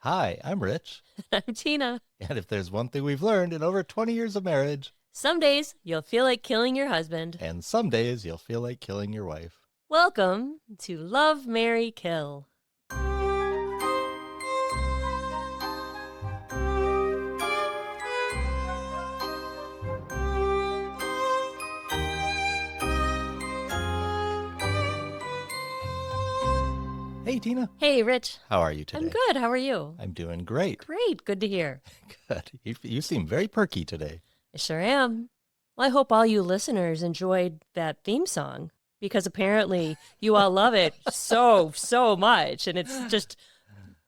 Hi, I'm Rich. I'm Tina. And if there's one thing we've learned in over 20 years of marriage, Some days you'll feel like killing your husband. and some days you'll feel like killing your wife. Welcome to Love, Marry, Kill. Hey, Tina. Hey, Rich. How are you today? I'm good. How are you? I'm doing great. Great. Good to hear. Good. You seem very perky today. I sure am. Well, I hope all you listeners enjoyed that theme song because apparently you all love it so much, and it's just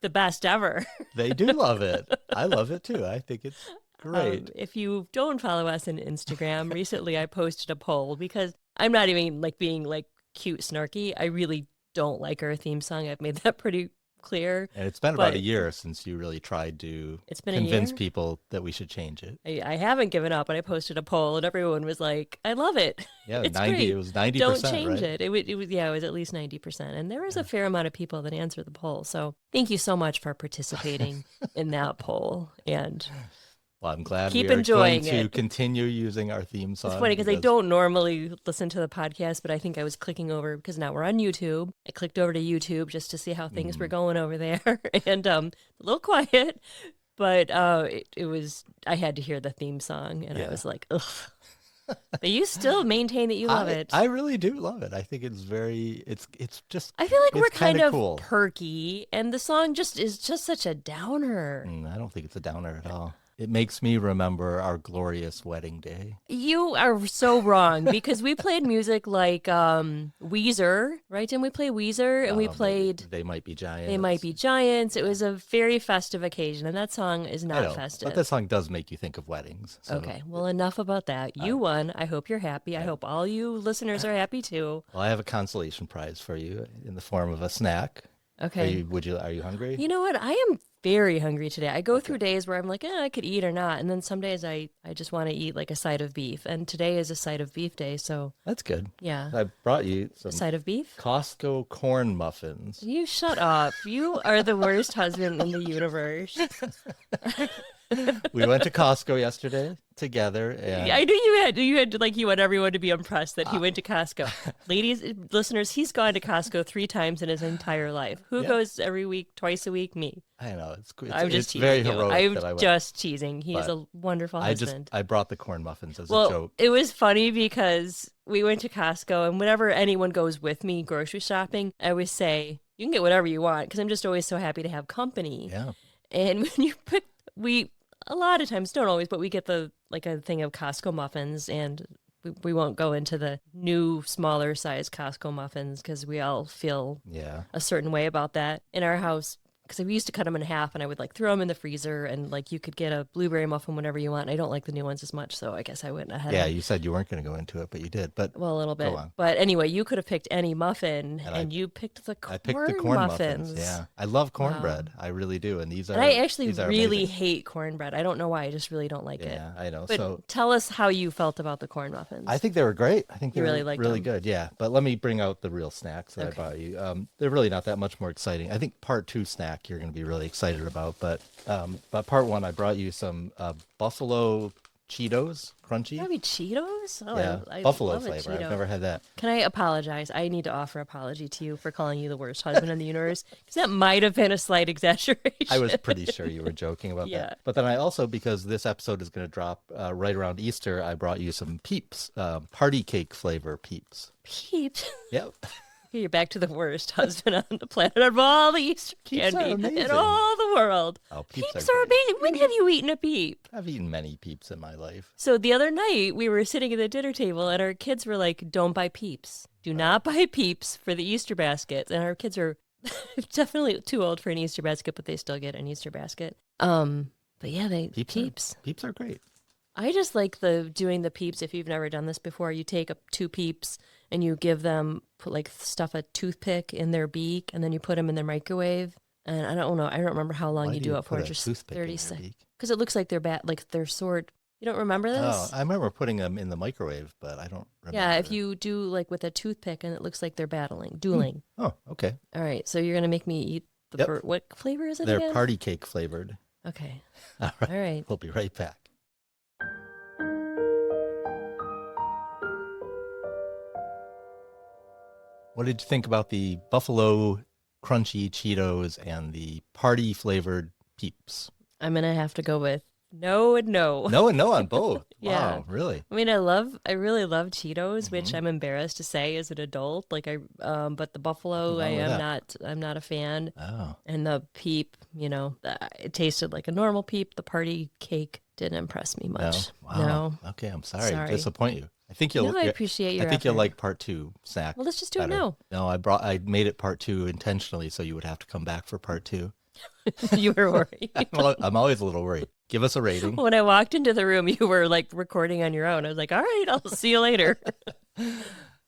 the best ever. They do love it. I love it too. I think it's great. If you don't follow us on Instagram, recently I posted a poll because I'm not even being cute snarky. I really don't like our theme song. I've made that pretty clear. And it's been about a year since you really tried to convince people that we should change it. I haven't given up, and I posted a poll, and everyone was like, "I love it." Yeah, it's 90. great. It was 90%. Don't change right? it. It was at least 90%, and there was a fair amount of people that answered the poll. So thank you so much for participating in that poll. And well, I'm glad keep we are enjoying going to it. Continue using our theme song. It's funny because I don't normally listen to the podcast, but I think I was clicking over because now we're on YouTube. I clicked over to YouTube just to see how things were going over there, and a little quiet, but it was. I had to hear the theme song, and I was like, ugh. But you still maintain that you love it. I really do love it. I think it's very. It's just. I feel like we're kind of cool. perky, and the song is just such a downer. I don't think it's a downer at all. It makes me remember our glorious wedding day. You are so wrong because we played music like Weezer, right? Didn't we play Weezer? And we played They Might Be Giants. They Might Be Giants. It was a very festive occasion, and that song is not festive. But that song does make you think of weddings. So. Okay, well, enough about that. You won. I hope you're happy. I hope all you listeners are happy too. Well, I have a consolation prize for you in the form of a snack. Okay. Are you hungry? You know what? I am very hungry today. I go through days where I'm like, I could eat or not. And then some days I just want to eat like a side of beef. And today is a side of beef day. So that's good. Yeah. I brought you some side of beef? Costco corn muffins. You shut up. You are the worst husband in the universe. We went to Costco yesterday together, and I knew you want everyone to be impressed that he went to Costco. Ladies, listeners, he's gone to Costco 3 times in his entire life. Who goes every week, twice a week? Me. I know I'm just it's teasing very you. heroic. I'm just teasing. He's a wonderful husband. I brought the corn muffins as a Well, joke. it was funny because we went to Costco, and whenever anyone goes with me grocery shopping, I always say, you can get whatever you want, because I'm just always so happy to have company. Yeah. And when you pick, a lot of times, don't always, but we get a thing of Costco muffins, and we won't go into the new, smaller size Costco muffins because we all feel a certain way about that in our house. Because we used to cut them in half, and I would throw them in the freezer, and you could get a blueberry muffin whenever you want. And I don't like the new ones as much, so I guess I went ahead. Yeah, you said you weren't going to go into it, but you did. But well, a little bit. Go on. But anyway, you could have picked any muffin, and you picked the corn. I picked the corn muffins. Yeah, I love cornbread. I really do, and these are. And I actually really amazing. hate cornbread. I don't know why. I just really don't like it. Yeah, I know. But so tell us how you felt about the corn muffins. I think they were great. I think they really were liked really them. good. Yeah, but let me bring out the real snacks that I brought you. They're really not that much more exciting. I think part 2 snack you're going to be really excited about, but part 1 I brought you some buffalo Cheetos, crunchy. Maybe Cheetos? Oh, Yeah, I buffalo love a flavor. I've Cheeto. never had that. Can I apologize? I need to offer apology to you for calling you the worst husband in the universe, because that might have been a slight exaggeration. I was pretty sure you were joking about that. But then I also, because this episode is going to drop right around Easter, I brought you some Peeps, party cake flavor Peeps. Peeps. Yep. You're back to the worst husband on the planet of all the Easter Peeps are candy in amazing. all the world. Oh, Peeps are are great. amazing. When have you eaten a peep? I've eaten many Peeps in my life. So the other night, we were sitting at the dinner table, and our kids were like, don't buy Peeps. Do not buy Peeps for the Easter basket. And our kids are definitely too old for an Easter basket, but they still get an Easter basket. But yeah, Peeps. Peeps are great. I just like doing the Peeps. If you've never done this before, you take 2 Peeps and you give them, stuff a toothpick in their beak, and then you put them in their microwave. And I don't know. I don't remember how long you do it for. Just 30 seconds. Because it looks like they're they're sort. You don't remember this? Oh, I remember putting them in the microwave, but I don't remember. Yeah, if you do with a toothpick and it looks like they're dueling. Oh, okay. All right, so you're going to make me eat Yep. What flavor is it They're again? party cake flavored. Okay. All All right. We'll be right back. What did you think about the buffalo crunchy Cheetos and the party flavored Peeps? I'm gonna have to go with no and no. No and no on both. Yeah. Wow, really? I mean, I really love Cheetos, which I'm embarrassed to say as an adult. But the buffalo, Nothing wrong with I'm not a fan. Oh, And the Peep, it tasted like a normal Peep. The party cake didn't impress me no. much. Wow. No. Okay, I'm sorry. Sorry. Disappoint you. I think you'll. No, I appreciate your I think you'll effort. like part 2 snack. Well, let's just do it better. now. No, I made it part 2 intentionally, so you would have to come back for part 2. You were worried. I'm always a little worried. Give us a rating. When I walked into the room, you were like recording on your own. I was like, all right, I'll see you later.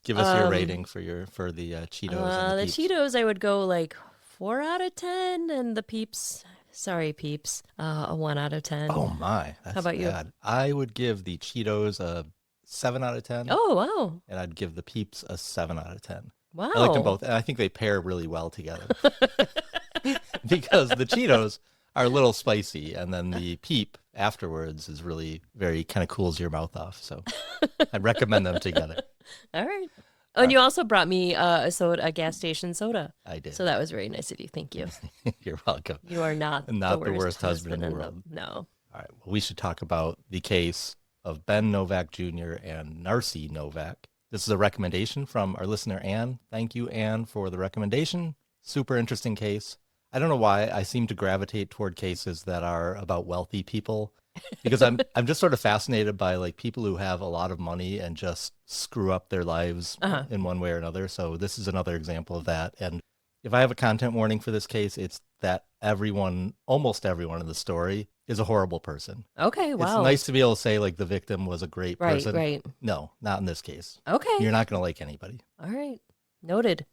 Give us your rating for the Cheetos. And The Peeps. Cheetos, I would go like 4 out of 10, and the Peeps, sorry, Peeps, a 1 out of 10. Oh my, that's How about you? bad. I would give the Cheetos a 7 out of 10. Oh, wow. And I'd give the Peeps a 7 out of 10. Wow. I like them both, and I think they pair really well together. Because the Cheetos are a little spicy, and then the Peep afterwards is really very kind of cools your mouth off. So I'd recommend them together. All right. Oh, and you also brought me a gas station soda. I did. So that was very nice of you. Thank you. You're welcome. You are not the worst husband in the world. No. All right. Well, we should talk about the case of Ben Novack Jr. and Narcy Novack. This is a recommendation from our listener, Anne. Thank you, Anne, for the recommendation. Super interesting case. I don't know why I seem to gravitate toward cases that are about wealthy people, because I'm just sort of fascinated by like people who have a lot of money and just screw up their lives in one way or another. So this is another example of that. And if I have a content warning for this case, it's that almost everyone in the story is a horrible person. Okay, wow. It's nice to be able to say like the victim was a great person. Right. No, not in this case. Okay. You're not going to like anybody. All right. Noted.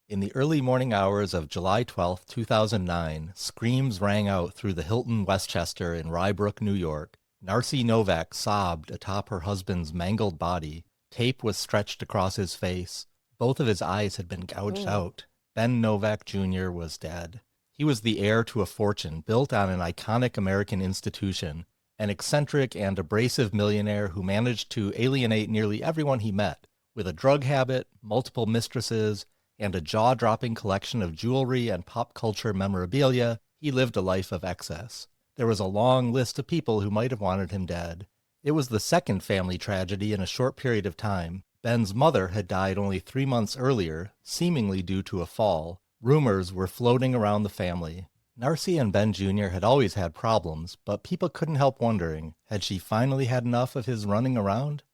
In the early morning hours of July 12th, 2009, screams rang out through the Hilton Westchester in Rybrook, New York. Narcy Novack sobbed atop her husband's mangled body. Tape was stretched across his face. Both of his eyes had been gouged out. Ben Novack Jr. was dead. He was the heir to a fortune built on an iconic American institution, an eccentric and abrasive millionaire who managed to alienate nearly everyone he met. With a drug habit, multiple mistresses, and a jaw-dropping collection of jewelry and pop culture memorabilia, he lived a life of excess. There was a long list of people who might have wanted him dead. It was the second family tragedy in a short period of time. Ben's mother had died only 3 months earlier, seemingly due to a fall. Rumors were floating around the family. Narcy and Ben Jr. had always had problems, but people couldn't help wondering, had she finally had enough of his running around?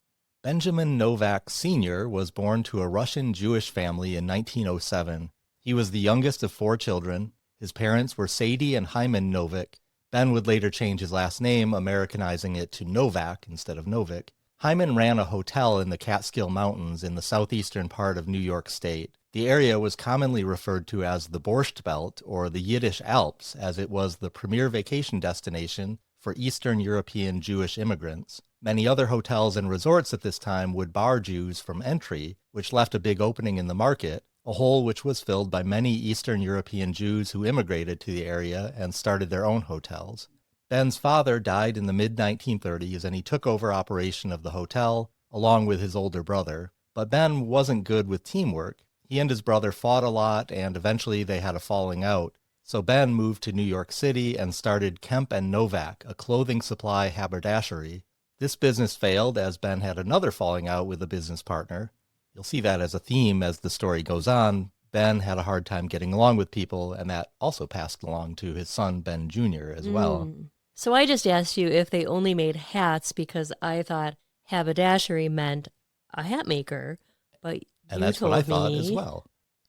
Benjamin Novack Sr. was born to a Russian Jewish family in 1907. He was the youngest of 4 children. His parents were Sadie and Hyman Novack. Ben would later change his last name, Americanizing it to Novack instead of Novick. Hyman ran a hotel in the Catskill Mountains in the southeastern part of New York State. The area was commonly referred to as the Borscht Belt, or the Yiddish Alps, as it was the premier vacation destination for Eastern European Jewish immigrants. Many other hotels and resorts at this time would bar Jews from entry, which left a big opening in the market, a hole which was filled by many Eastern European Jews who immigrated to the area and started their own hotels. Ben's father died in the mid-1930s, and he took over operation of the hotel, along with his older brother. But Ben wasn't good with teamwork. He and his brother fought a lot, and eventually they had a falling out. So Ben moved to New York City and started Kemp and Novack, a clothing supply haberdashery. This business failed as Ben had another falling out with a business partner. You'll see that as a theme as the story goes on. Ben had a hard time getting along with people, and that also passed along to his son, Ben Jr., as well. So I just asked you if they only made hats because I thought haberdashery meant a hat maker, but And you that's told what I thought me as well.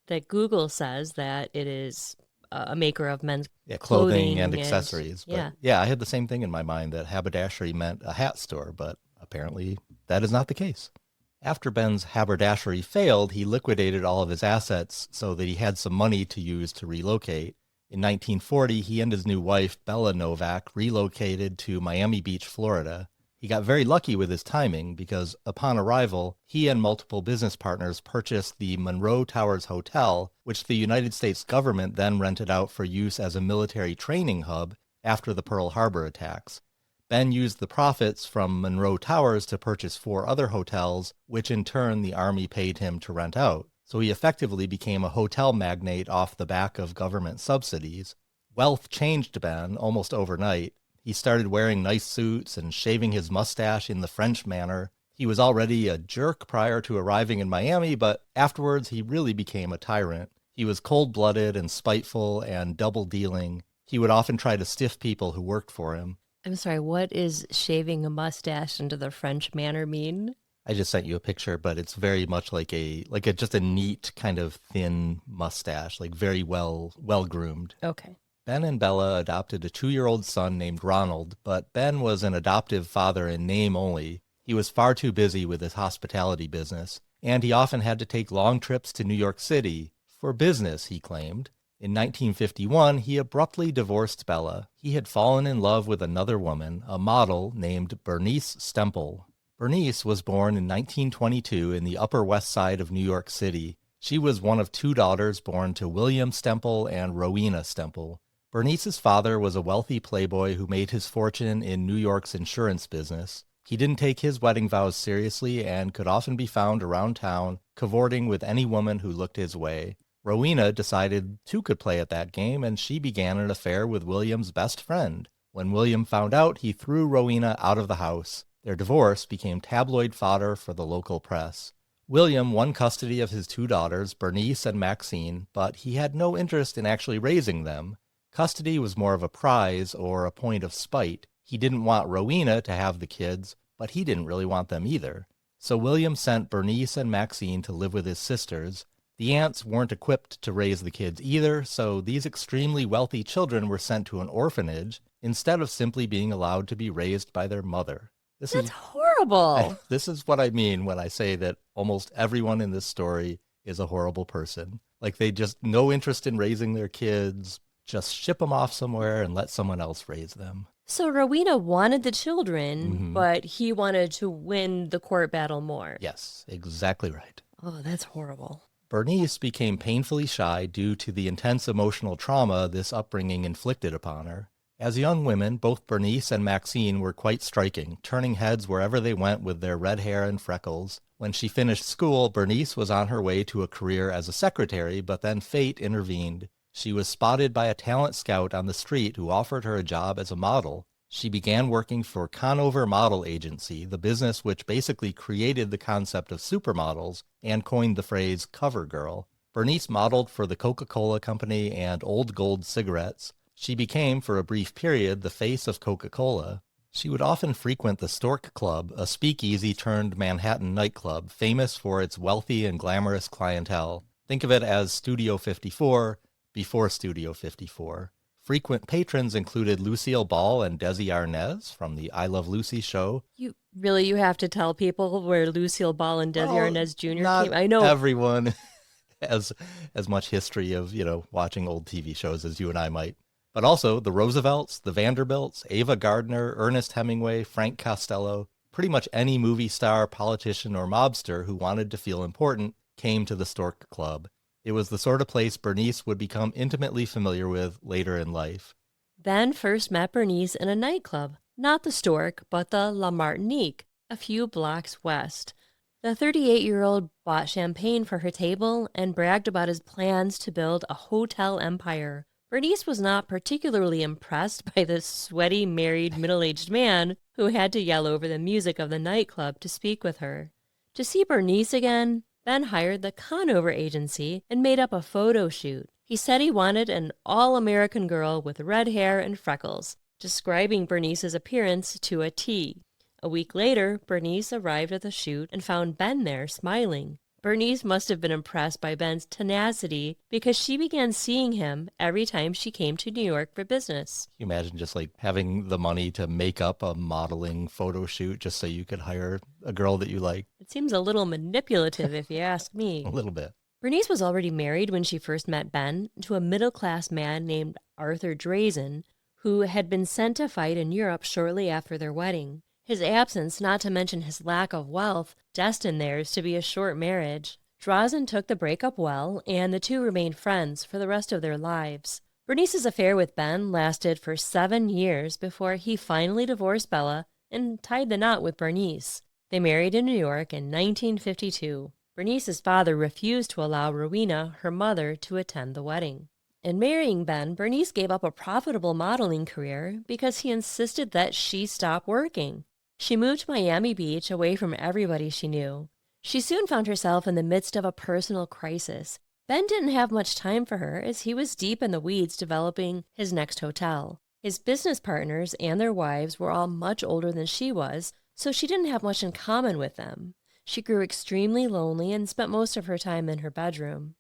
that Google says that it is a maker of men's Clothing and accessories. But yeah. I had the same thing in my mind that haberdashery meant a hat store, but apparently that is not the case. After Ben's haberdashery failed, he liquidated all of his assets so that he had some money to use to relocate. In 1940, he and his new wife, Bella Novack, relocated to Miami Beach, Florida. He got very lucky with his timing because upon arrival, he and multiple business partners purchased the Monroe Towers Hotel, which the United States government then rented out for use as a military training hub after the Pearl Harbor attacks. Ben used the profits from Monroe Towers to purchase 4 other hotels, which in turn the Army paid him to rent out. So he effectively became a hotel magnate off the back of government subsidies. Wealth changed Ben almost overnight. He started wearing nice suits and shaving his mustache in the French manner. He was already a jerk prior to arriving in Miami, but afterwards he really became a tyrant. He was cold-blooded and spiteful and double-dealing. He would often try to stiff people who worked for him. I'm sorry, what is shaving a mustache into the French manner mean? I just sent you a picture, but it's very much like just a neat kind of thin mustache, like very well groomed. Okay. Ben and Bella adopted a 2-year-old son named Ronald, but Ben was an adoptive father in name only. He was far too busy with his hospitality business, and he often had to take long trips to New York City for business, he claimed. In 1951, he abruptly divorced Bella. He had fallen in love with another woman, a model named Bernice Stemple. Bernice was born in 1922 in the Upper West Side of New York City. She was one of 2 daughters born to William Stemple and Rowena Stemple. Bernice's father was a wealthy playboy who made his fortune in New York's insurance business. He didn't take his wedding vows seriously and could often be found around town, cavorting with any woman who looked his way. Rowena decided 2 could play at that game, and she began an affair with William's best friend. When William found out, he threw Rowena out of the house. Their divorce became tabloid fodder for the local press. William won custody of his 2 daughters, Bernice and Maxine, but he had no interest in actually raising them. Custody was more of a prize or a point of spite. He didn't want Rowena to have the kids, but he didn't really want them either. So William sent Bernice and Maxine to live with his sisters. The aunts weren't equipped to raise the kids either, so these extremely wealthy children were sent to an orphanage instead of simply being allowed to be raised by their mother. That's horrible. This is what I mean when I say that almost everyone in this story is a horrible person. Like, they just no interest in raising their kids, just ship them off somewhere and let someone else raise them. So Rowena wanted the children, but he wanted to win the court battle more. Yes, exactly right. Oh, that's horrible. Bernice became painfully shy due to the intense emotional trauma this upbringing inflicted upon her. As young women, both Bernice and Maxine were quite striking, turning heads wherever they went with their red hair and freckles. When she finished school, Bernice was on her way to a career as a secretary, but then fate intervened. She was spotted by a talent scout on the street who offered her a job as a model. She began working for Conover Model Agency, the business which basically created the concept of supermodels and coined the phrase cover girl. Bernice modeled for the Coca-Cola Company and Old Gold cigarettes. She became, for a brief period, the face of Coca-Cola. She would often frequent the Stork Club, a speakeasy-turned Manhattan nightclub famous for its wealthy and glamorous clientele. Think of it as Studio 54 before Studio 54. Frequent patrons included Lucille Ball and Desi Arnaz from the I Love Lucy show. You have to tell people where Lucille Ball and Desi Arnaz Jr. came? I know everyone has as much history of, watching old TV shows as you and I might. But also the Roosevelts, the Vanderbilts, Ava Gardner, Ernest Hemingway, Frank Costello, pretty much any movie star, politician, or mobster who wanted to feel important came to the Stork Club. It was the sort of place Bernice would become intimately familiar with later in life. Ben first met Bernice in a nightclub, not the Stork, but the La Martinique, a few blocks west. The 38-year-old bought champagne for her table and bragged about his plans to build a hotel empire. Bernice was not particularly impressed by this sweaty, married, middle-aged man who had to yell over the music of the nightclub to speak with her. To see Bernice again, Ben hired the Conover Agency and made up a photo shoot. He said he wanted an all-American girl with red hair and freckles, describing Bernice's appearance to a T. A week later, Bernice arrived at the shoot and found Ben there, smiling. Bernice must have been impressed by Ben's tenacity because she began seeing him every time she came to New York for business. Can you imagine just like having the money to make up a modeling photo shoot just so you could hire a girl that you like? It seems a little manipulative if you ask me. A little bit. Bernice was already married when she first met Ben to a middle-class man named Arthur Drazen, who had been sent to fight in Europe shortly after their wedding. His absence, not to mention his lack of wealth, destined theirs to be a short marriage. Drazen took the breakup well, and the two remained friends for the rest of their lives. Bernice's affair with Ben lasted for 7 years before he finally divorced Bella and tied the knot with Bernice. They married in New York in 1952. Bernice's father refused to allow Rowena, her mother, to attend the wedding. In marrying Ben, Bernice gave up a profitable modeling career because he insisted that she stop working. She moved to Miami Beach away from everybody she knew. She soon found herself in the midst of a personal crisis. Ben didn't have much time for her as he was deep in the weeds developing his next hotel. His business partners and their wives were all much older than she was, so she didn't have much in common with them. She grew extremely lonely and spent most of her time in her bedroom.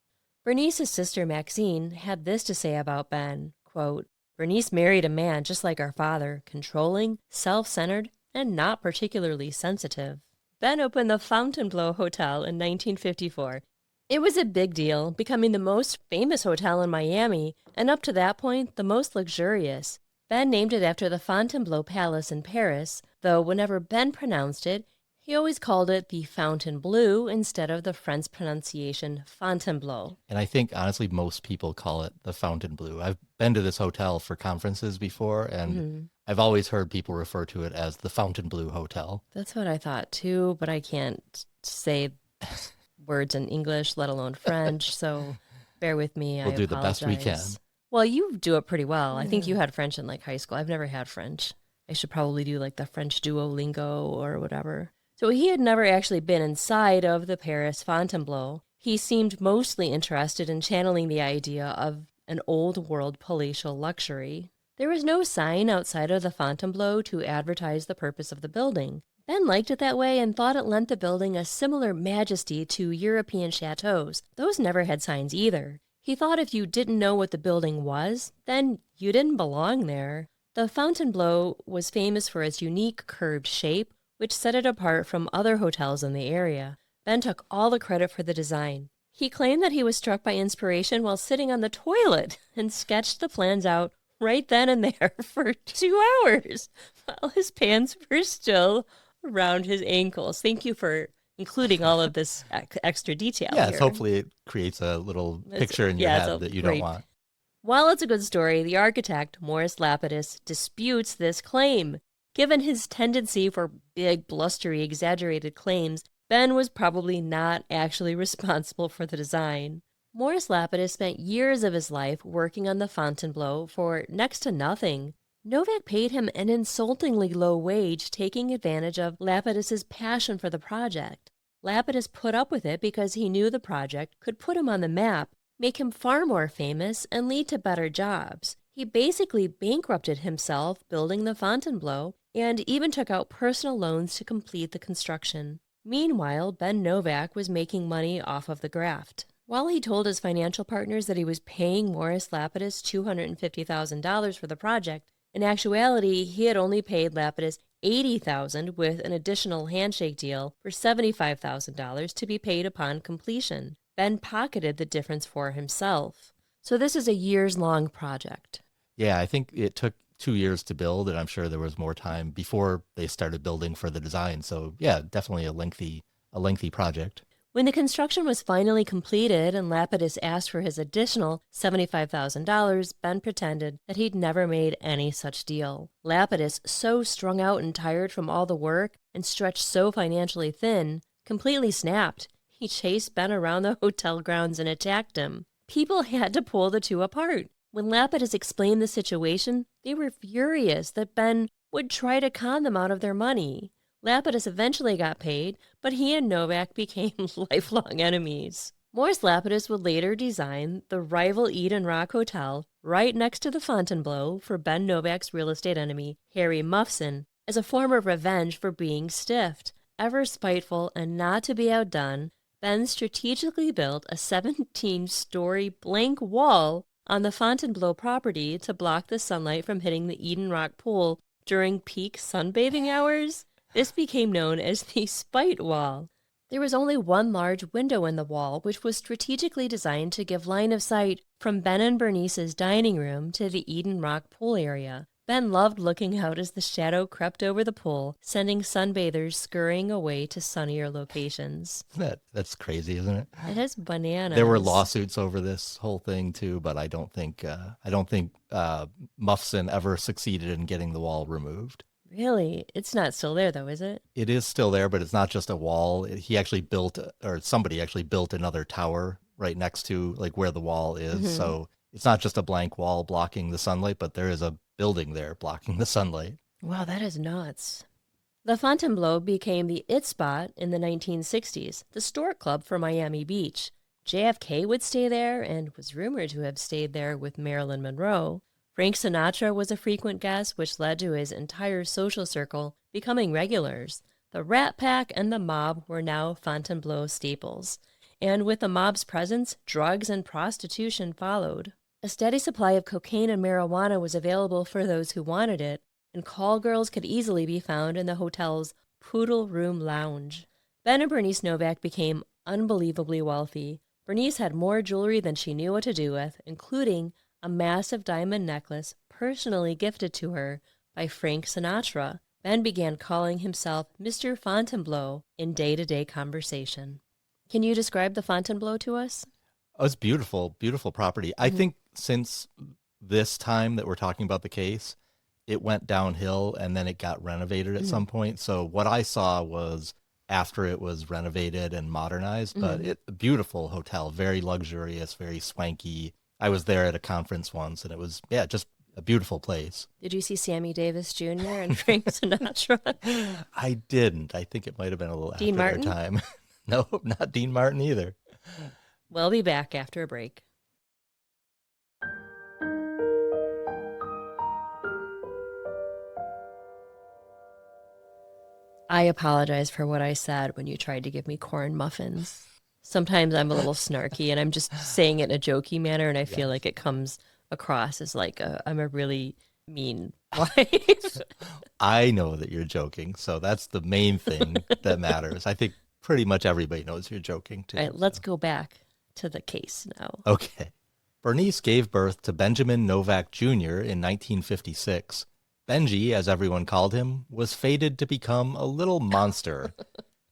Bernice's sister Maxine had this to say about Ben, quote, "Bernice married a man just like our father, controlling, self-centered, and not particularly sensitive." Ben opened the Fontainebleau Hotel in 1954. It was a big deal, becoming the most famous hotel in Miami, and up to that point, the most luxurious. Ben named it after the Fontainebleau Palace in Paris, though whenever Ben pronounced it, he always called it the Fontainebleau instead of the French pronunciation Fontainebleau. And I think, honestly, most people call it the Fontainebleau. I've been to this hotel for conferences before, and I've always heard people refer to it as the Fontainebleau Hotel. That's what I thought too, but I can't say words in English, let alone French, so bear with me. We'll do the best we can. Well, you do it pretty well. I think you had French in like high school. I've never had French. I should probably do like the French Duolingo or whatever. So he had never actually been inside of the Paris Fontainebleau. He seemed mostly interested in channeling the idea of an old-world palatial luxury. There was no sign outside of the Fontainebleau to advertise the purpose of the building. Ben liked it that way and thought it lent the building a similar majesty to European chateaus. Those never had signs either. He thought if you didn't know what the building was, then you didn't belong there. The Fontainebleau was famous for its unique curved shape, which set it apart from other hotels in the area. Ben took all the credit for the design. He claimed that he was struck by inspiration while sitting on the toilet and sketched the plans out right then and there for 2 hours while his pants were still around his ankles. Thank you for including all of this extra detail. Yes, here. hopefully it creates a little picture in your head that you don't want. While it's a good story, the architect, Morris Lapidus, disputes this claim. Given his tendency for big, blustery, exaggerated claims, Ben was probably not actually responsible for the design. Morris Lapidus spent years of his life working on the Fontainebleau for next to nothing. Novack paid him an insultingly low wage, taking advantage of Lapidus's passion for the project. Lapidus put up with it because he knew the project could put him on the map, make him far more famous, and lead to better jobs. He basically bankrupted himself building the Fontainebleau and even took out personal loans to complete the construction. Meanwhile, Ben Novack was making money off of the graft. While he told his financial partners that he was paying Morris Lapidus $250,000 for the project, in actuality, he had only paid Lapidus $80,000 with an additional handshake deal for $75,000 to be paid upon completion. Ben pocketed the difference for himself. So this is a years-long project. Yeah, I think it took 2 years to build, and I'm sure there was more time before they started building for the design. So yeah, definitely a lengthy project. When the construction was finally completed and Lapidus asked for his additional $75,000, Ben pretended that he'd never made any such deal. Lapidus, so strung out and tired from all the work and stretched so financially thin, completely snapped. He chased Ben around the hotel grounds and attacked him. People had to pull the two apart. When Lapidus explained the situation, they were furious that Ben would try to con them out of their money. Lapidus eventually got paid, but he and Novack became lifelong enemies. Morris Lapidus would later design the rival Eden Rock Hotel right next to the Fontainebleau for Ben Novack's real estate enemy, Harry Muffson, as a form of revenge for being stiffed. Ever spiteful and not to be outdone, Ben strategically built a 17-story blank wall on the Fontainebleau property to block the sunlight from hitting the Eden Rock pool during peak sunbathing hours. This became known as the Spite Wall. There was only one large window in the wall, which was strategically designed to give line of sight from Ben and Bernice's dining room to the Eden Rock pool area. Ben loved looking out as the shadow crept over the pool, sending sunbathers scurrying away to sunnier locations. That's crazy, isn't it? It is bananas. There were lawsuits over this whole thing too, but I don't think Muffson ever succeeded in getting the wall removed. Really? It's not still there, though, is it? It is still there, but it's not just a wall. He actually built, or somebody actually built another tower right next to like where the wall is. So it's not just a blank wall blocking the sunlight, but there is a building there blocking the sunlight. Wow, that is nuts. The Fontainebleau became the it spot in the 1960s, the stork club for Miami Beach. JFK would stay there and was rumored to have stayed there with Marilyn Monroe. Frank Sinatra was a frequent guest, which led to his entire social circle becoming regulars. The Rat Pack and the mob were now Fontainebleau staples. And with the mob's presence, drugs and prostitution followed. A steady supply of cocaine and marijuana was available for those who wanted it, and call girls could easily be found in the hotel's Poodle Room Lounge. Ben and Bernice Novack became unbelievably wealthy. Bernice had more jewelry than she knew what to do with, including a massive diamond necklace personally gifted to her by Frank Sinatra. Ben began calling himself Mr. Fontainebleau in day-to-day conversation. Can you describe the Fontainebleau to us? Oh, it's beautiful, beautiful property. I think since this time that we're talking about the case, it went downhill and then it got renovated at some point. So what I saw was after it was renovated and modernized, but a beautiful hotel, very luxurious, very swanky. I was there at a conference once and it was, just a beautiful place. Did you see Sammy Davis Jr. and Frank Sinatra? I didn't. I think it might have been a little Dean after Martin? their time. No, not Dean Martin either. We'll be back after a break. I apologize for what I said when you tried to give me corn muffins. Sometimes I'm a little snarky and I'm just saying it in a jokey manner, and I feel like it comes across as like I'm a really mean wife. I know that you're joking, so that's the main thing that matters. I think pretty much everybody knows you're joking too. All right, let's go back to the case now. Okay. Bernice gave birth to Benjamin Novack Jr. in 1956. Benji, as everyone called him, was fated to become a little monster.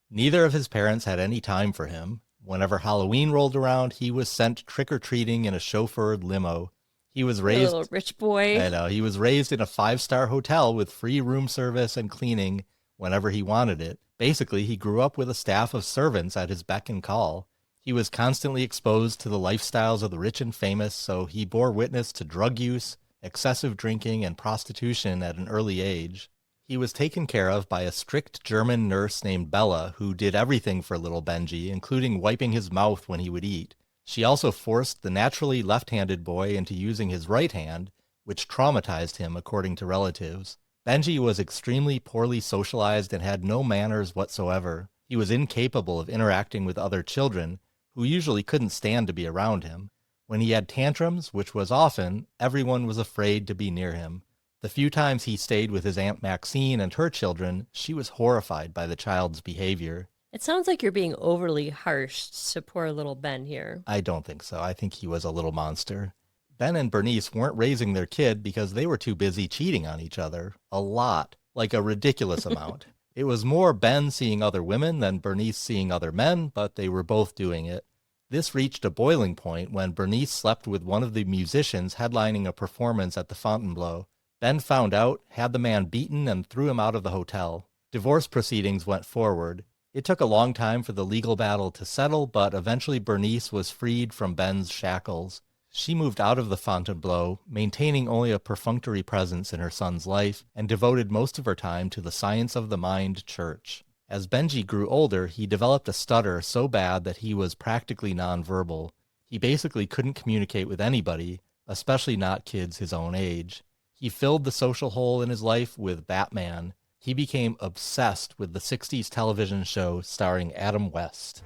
Neither of his parents had any time for him. Whenever Halloween rolled around, he was sent trick-or-treating in a chauffeured limo. He was raised, a little rich boy. I know, he was raised in a 5-star hotel with free room service and cleaning whenever he wanted it. Basically, he grew up with a staff of servants at his beck and call. He was constantly exposed to the lifestyles of the rich and famous, so he bore witness to drug use, excessive drinking, and prostitution at an early age. He was taken care of by a strict German nurse named Bella, who did everything for little Benji, including wiping his mouth when he would eat. She also forced the naturally left-handed boy into using his right hand, which traumatized him, according to relatives. Benji was extremely poorly socialized and had no manners whatsoever. He was incapable of interacting with other children, who usually couldn't stand to be around him. When he had tantrums, which was often, everyone was afraid to be near him. The few times he stayed with his Aunt Maxine and her children, she was horrified by the child's behavior. It sounds like you're being overly harsh to poor little Ben here. I don't think so. I think he was a little monster. Ben and Bernice weren't raising their kid because they were too busy cheating on each other. A lot. Like a ridiculous amount. It was more Ben seeing other women than Bernice seeing other men, but they were both doing it. This reached a boiling point when Bernice slept with one of the musicians headlining a performance at the Fontainebleau. Ben found out, had the man beaten, and threw him out of the hotel. Divorce proceedings went forward. It took a long time for the legal battle to settle, but eventually Bernice was freed from Ben's shackles. She moved out of the Fontainebleau, maintaining only a perfunctory presence in her son's life, and devoted most of her time to the Science of the Mind church. As Benji grew older, he developed a stutter so bad that he was practically nonverbal. He basically couldn't communicate with anybody, especially not kids his own age. He filled the social hole in his life with Batman. He became obsessed with the 60s television show starring Adam West.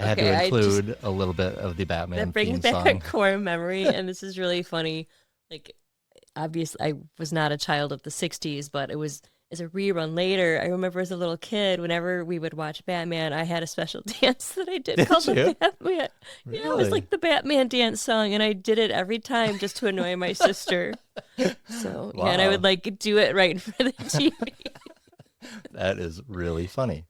I had to include a little bit of the Batman that brings theme back song. a core memory, and this is really funny. Like, obviously, I was not a child of the '60s, but it was as a rerun later, I remember as a little kid, whenever we would watch Batman, I had a special dance that I did called the Batman. Yeah, it was Really? like the Batman dance song, and I did it every time just to annoy my sister. So, yeah, and I would Wow. like do it right in front of the TV. That is really funny.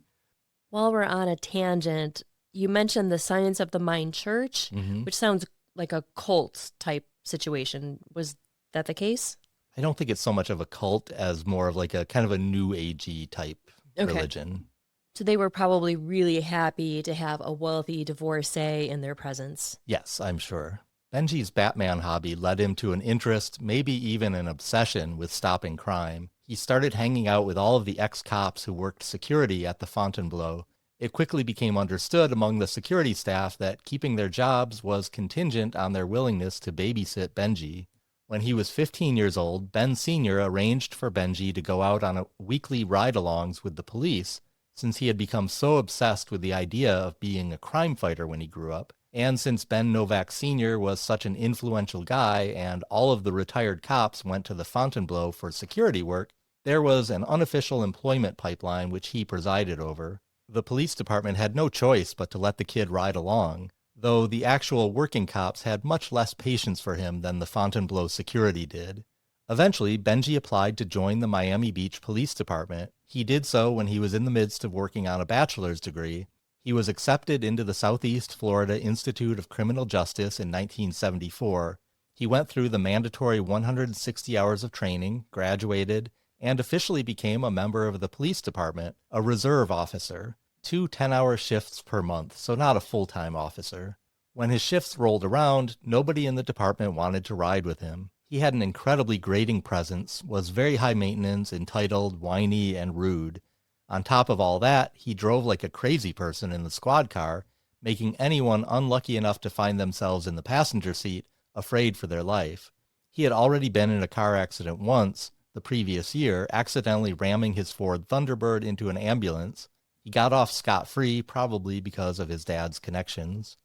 While we're on a tangent, you mentioned the Science of the Mind Church, Hmm. which sounds like a cult type situation. Was that the case? I don't think it's so much of a cult as more of like a kind of a new agey type Okay. religion. So they were probably really happy to have a wealthy divorcee in their presence. Yes, I'm sure. Benji's Batman hobby led him to an interest, maybe even an obsession, with stopping crime. He started hanging out with all of the ex-cops who worked security at the Fontainebleau. It quickly became understood among the security staff that keeping their jobs was contingent on their willingness to babysit Benji. When he was 15 years old, Ben Sr. arranged for Benji to go out on weekly ride-alongs with the police, since he had become so obsessed with the idea of being a crime fighter when he grew up. And since Ben Novack Sr. was such an influential guy and all of the retired cops went to the Fontainebleau for security work, there was an unofficial employment pipeline which he presided over. The police department had no choice but to let the kid ride along, though the actual working cops had much less patience for him than the Fontainebleau security did. Eventually, Benji applied to join the Miami Beach Police Department. He did so when he was in the midst of working on a bachelor's degree. He was accepted into the Southeast Florida Institute of Criminal Justice in 1974. He went through the mandatory 160 hours of training, graduated, and officially became a member of the police department, a reserve officer. 2 10-hour shifts per month, so not a full-time officer. When his shifts rolled around, nobody in the department wanted to ride with him. He had an incredibly grating presence, was very high maintenance, entitled, whiny, and rude. On top of all that, he drove like a crazy person in the squad car, making anyone unlucky enough to find themselves in the passenger seat afraid for their life. He had already been in a car accident once, the previous year, accidentally ramming his Ford Thunderbird into an ambulance. He got off scot-free, probably because of his dad's connections.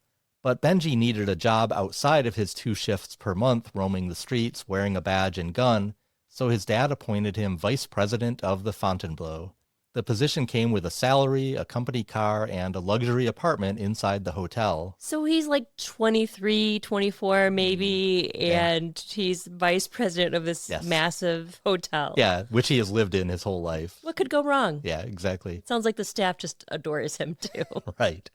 But Benji needed a job outside of his 2 shifts per month roaming the streets, wearing a badge and gun, so his dad appointed him vice president of the Fontainebleau. The position came with a salary, a company car, and a luxury apartment inside the hotel. So he's like 23, 24 maybe, Yeah. and he's vice president of this Yes. massive hotel. Yeah, which he has lived in his whole life. What could go wrong? Yeah, exactly. Sounds like the staff just adores him too. Right.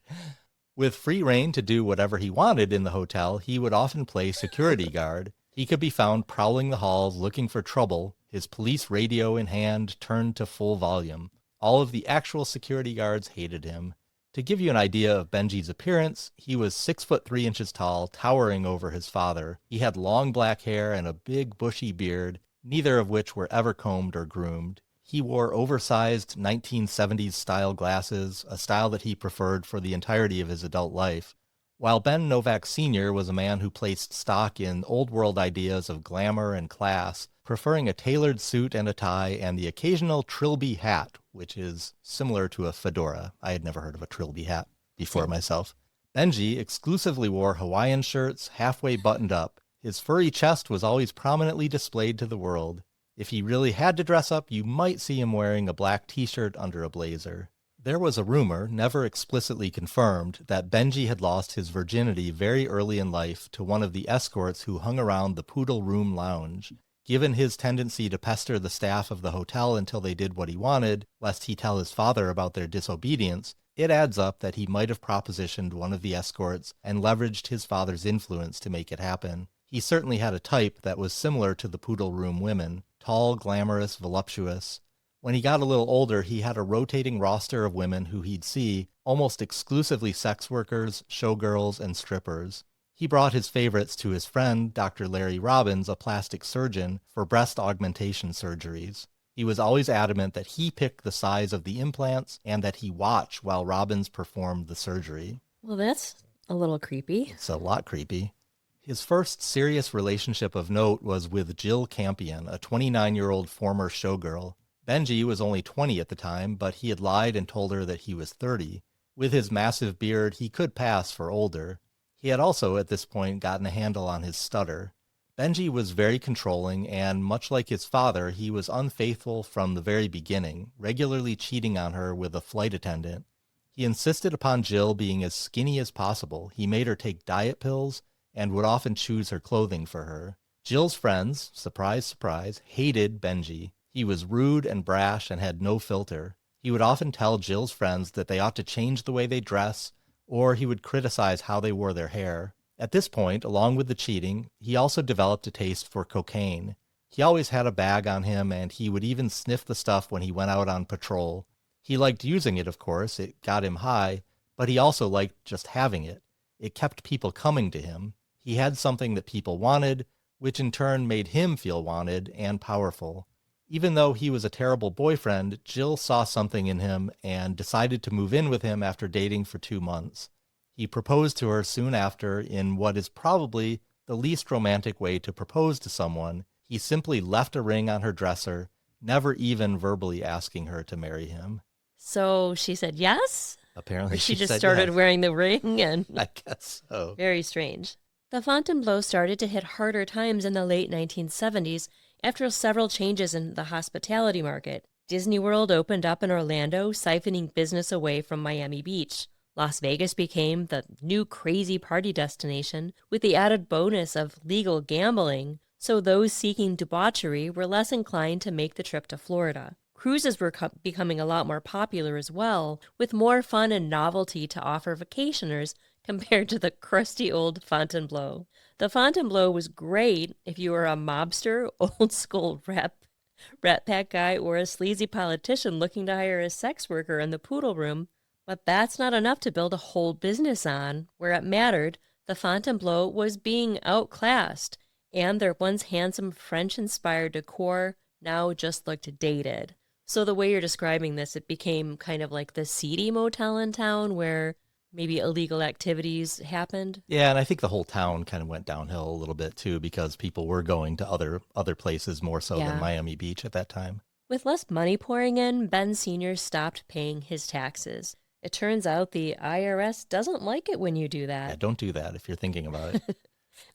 With free reign to do whatever he wanted in the hotel, he would often play security guard. He could be found prowling the halls looking for trouble, his police radio in hand turned to full volume. All of the actual security guards hated him. To give you an idea of Benji's appearance, he was 6'3" tall, towering over his father. He had long black hair and a big bushy beard, neither of which were ever combed or groomed. He wore oversized 1970s style glasses, a style that he preferred for the entirety of his adult life. While Ben Novack Sr. was a man who placed stock in old-world ideas of glamour and class, preferring a tailored suit and a tie and the occasional trilby hat, which is similar to a fedora. I had never heard of a trilby hat before myself. Benji exclusively wore Hawaiian shirts, halfway buttoned up. His furry chest was always prominently displayed to the world. If he really had to dress up, you might see him wearing a black t-shirt under a blazer. There was a rumor, never explicitly confirmed, that Benji had lost his virginity very early in life to one of the escorts who hung around the Poodle Room Lounge. Given his tendency to pester the staff of the hotel until they did what he wanted, lest he tell his father about their disobedience, it adds up that he might have propositioned one of the escorts and leveraged his father's influence to make it happen. He certainly had a type that was similar to the Poodle Room women, tall, glamorous, voluptuous. When he got a little older, he had a rotating roster of women who he'd see, almost exclusively sex workers, showgirls, and strippers. He brought his favorites to his friend, Dr. Larry Robbins, a plastic surgeon, for breast augmentation surgeries. He was always adamant that he pick the size of the implants and that he watch while Robbins performed the surgery. Well, that's a little creepy. It's a lot creepy. His first serious relationship of note was with Jill Campion, a 29-year-old former showgirl. Benji was only 20 at the time, but he had lied and told her that he was 30. With his massive beard, he could pass for older. He had also, at this point, gotten a handle on his stutter. Benji was very controlling, and much like his father, he was unfaithful from the very beginning, regularly cheating on her with a flight attendant. He insisted upon Jill being as skinny as possible. He made her take diet pills and would often choose her clothing for her. Jill's friends, surprise, surprise, hated Benji. He was rude and brash and had no filter. He would often tell Jill's friends that they ought to change the way they dress, or he would criticize how they wore their hair. At this point, along with the cheating, he also developed a taste for cocaine. He always had a bag on him, and he would even sniff the stuff when he went out on patrol. He liked using it, of course. It got him high, but he also liked just having it. It kept people coming to him. He had something that people wanted, which in turn made him feel wanted and powerful. Even though he was a terrible boyfriend, Jill saw something in him and decided to move in with him after dating for 2 months. He proposed to her soon after in what is probably the least romantic way to propose to someone. He simply left a ring on her dresser, never even verbally asking her to marry him. So she said yes? Apparently Or she just said started yes. wearing the ring and I guess so. very strange. The Fontainebleau started to hit harder times in the late 1970s after several changes in the hospitality market. Disney World opened up in Orlando, siphoning business away from Miami Beach. Las Vegas became the new crazy party destination with the added bonus of legal gambling, so those seeking debauchery were less inclined to make the trip to Florida. Cruises were becoming a lot more popular as well, with more fun and novelty to offer vacationers compared to the crusty old Fontainebleau. The Fontainebleau was great if you were a mobster, old-school Rat Pack guy, or a sleazy politician looking to hire a sex worker in the poodle room. But that's not enough to build a whole business on. Where it mattered, the Fontainebleau was being outclassed, and their once handsome French-inspired decor now just looked dated. So the way you're describing this, it became kind of like the seedy motel in town where maybe illegal activities happened. Yeah, and I think the whole town kind of went downhill a little bit too because people were going to other places more so than Miami Beach at that time. With less money pouring in, Ben Sr. stopped paying his taxes. It turns out the IRS doesn't like it when you do that. Yeah, don't do that if you're thinking about it.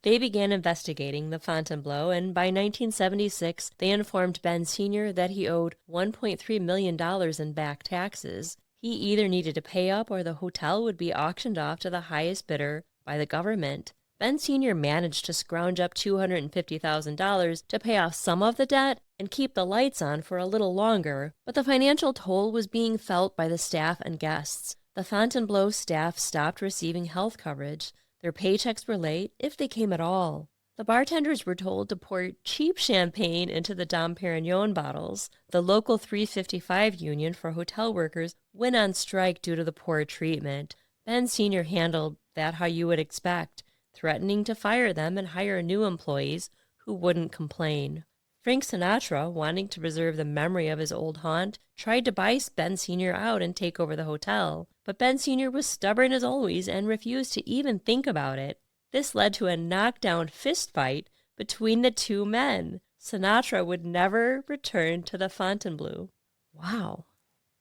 They began investigating the Fontainebleau, and by 1976, they informed Ben Sr. that he owed $1.3 million in back taxes. He either needed to pay up or the hotel would be auctioned off to the highest bidder by the government. Ben Sr. managed to scrounge up $250,000 to pay off some of the debt and keep the lights on for a little longer, but the financial toll was being felt by the staff and guests. The Fontainebleau staff stopped receiving health coverage. Their paychecks were late, if they came at all. The bartenders were told to pour cheap champagne into the Dom Perignon bottles. The local 355 union for hotel workers went on strike due to the poor treatment. Ben Sr. handled that how you would expect, threatening to fire them and hire new employees who wouldn't complain. Frank Sinatra, wanting to preserve the memory of his old haunt, tried to buy Ben Sr. out and take over the hotel, but Ben Sr. was stubborn as always and refused to even think about it. This led to a knockdown fistfight between the two men. Sinatra would never return to the Fontainebleau. Wow.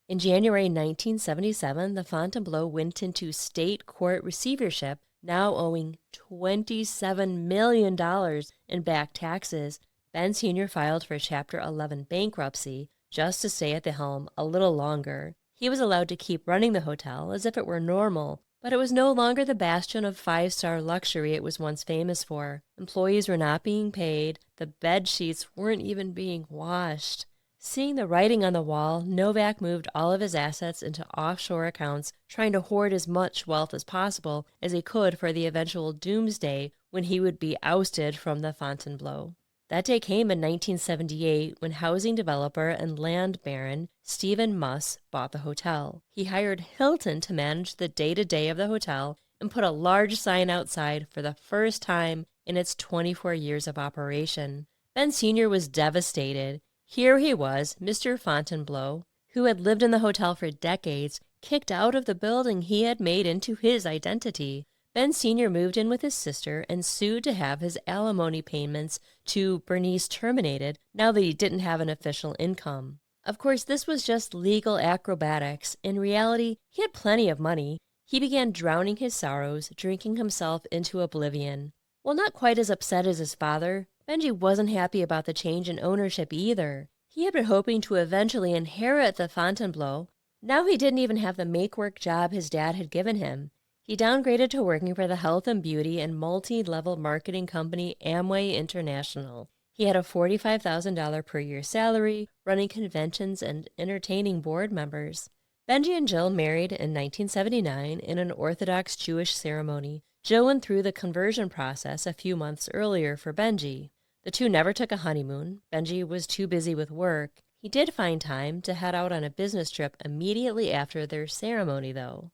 In January 1977, the Fontainebleau went into state court receivership, now owing $27 million in back taxes. Ben Sr. filed for Chapter 11 bankruptcy just to stay at the helm a little longer. He was allowed to keep running the hotel as if it were normal, but it was no longer the bastion of five-star luxury it was once famous for. Employees were not being paid. The bed sheets weren't even being washed. Seeing the writing on the wall, Novack moved all of his assets into offshore accounts, trying to hoard as much wealth as possible as he could for the eventual doomsday when he would be ousted from the Fontainebleau. That day came in 1978 when housing developer and land baron Stephen Muss bought the hotel. He hired Hilton to manage the day-to-day of the hotel and put a large sign outside for the first time in its 24 years of operation. Ben Sr. was devastated. Here he was, Mr. Fontainebleau, who had lived in the hotel for decades, kicked out of the building he had made into his identity. Ben Sr. moved in with his sister and sued to have his alimony payments to Bernice terminated now that he didn't have an official income. Of course, this was just legal acrobatics. In reality, he had plenty of money. He began drowning his sorrows, drinking himself into oblivion. While not quite as upset as his father, Benji wasn't happy about the change in ownership either. He had been hoping to eventually inherit the Fontainebleau. Now he didn't even have the make-work job his dad had given him. He downgraded to working for the health and beauty and multi-level marketing company Amway International. He had a $45,000 per year salary, running conventions and entertaining board members. Benji and Jill married in 1979 in an Orthodox Jewish ceremony. Jill went through the conversion process a few months earlier for Benji. The two never took a honeymoon. Benji was too busy with work. He did find time to head out on a business trip immediately after their ceremony, though.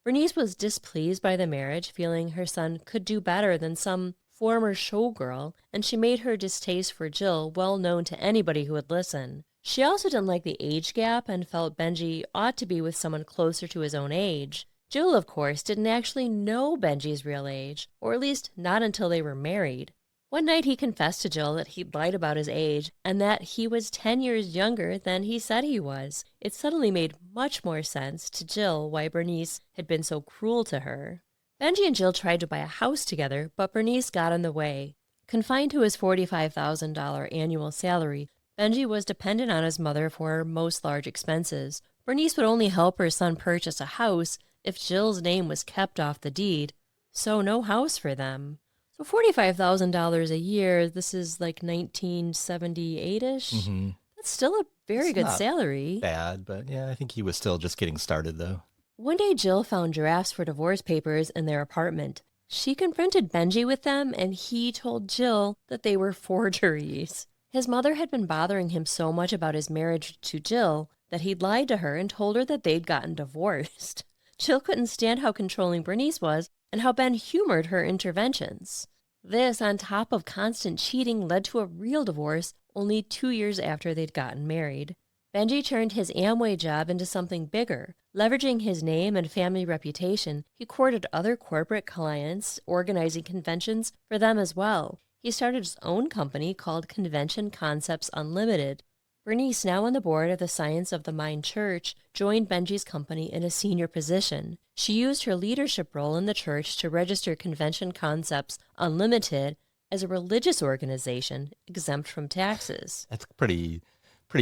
Bernice was displeased by the marriage, feeling her son could do better than some former showgirl, and she made her distaste for Jill well known to anybody who would listen. She also didn't like the age gap and felt Benji ought to be with someone closer to his own age. Jill, of course, didn't actually know Benji's real age, or at least not until they were married. One night he confessed to Jill that he'd lied about his age and that he was 10 years younger than he said he was. It suddenly made much more sense to Jill why Bernice had been so cruel to her. Benji and Jill tried to buy a house together, but Bernice got in the way. Confined to his $45,000 annual salary, Benji was dependent on his mother for most large expenses. Bernice would only help her son purchase a house if Jill's name was kept off the deed, so no house for them. So $45,000 a year, this is like 1978-ish. Mm-hmm. That's still a very good salary. Bad, but yeah, I think he was still just getting started, though. One day, Jill found drafts for divorce papers in their apartment. She confronted Benji with them, and he told Jill that they were forgeries. His mother had been bothering him so much about his marriage to Jill that he'd lied to her and told her that they'd gotten divorced. Jill couldn't stand how controlling Bernice was and how Ben humored her interventions. This, on top of constant cheating, led to a real divorce only 2 years after they'd gotten married. Benji turned his Amway job into something bigger. Leveraging his name and family reputation, he courted other corporate clients, organizing conventions for them as well. He started his own company called Convention Concepts Unlimited. Bernice, now on the board of the Science of the Mind Church, joined Benji's company in a senior position. She used her leadership role in the church to register Convention Concepts Unlimited as a religious organization exempt from taxes. That's pretty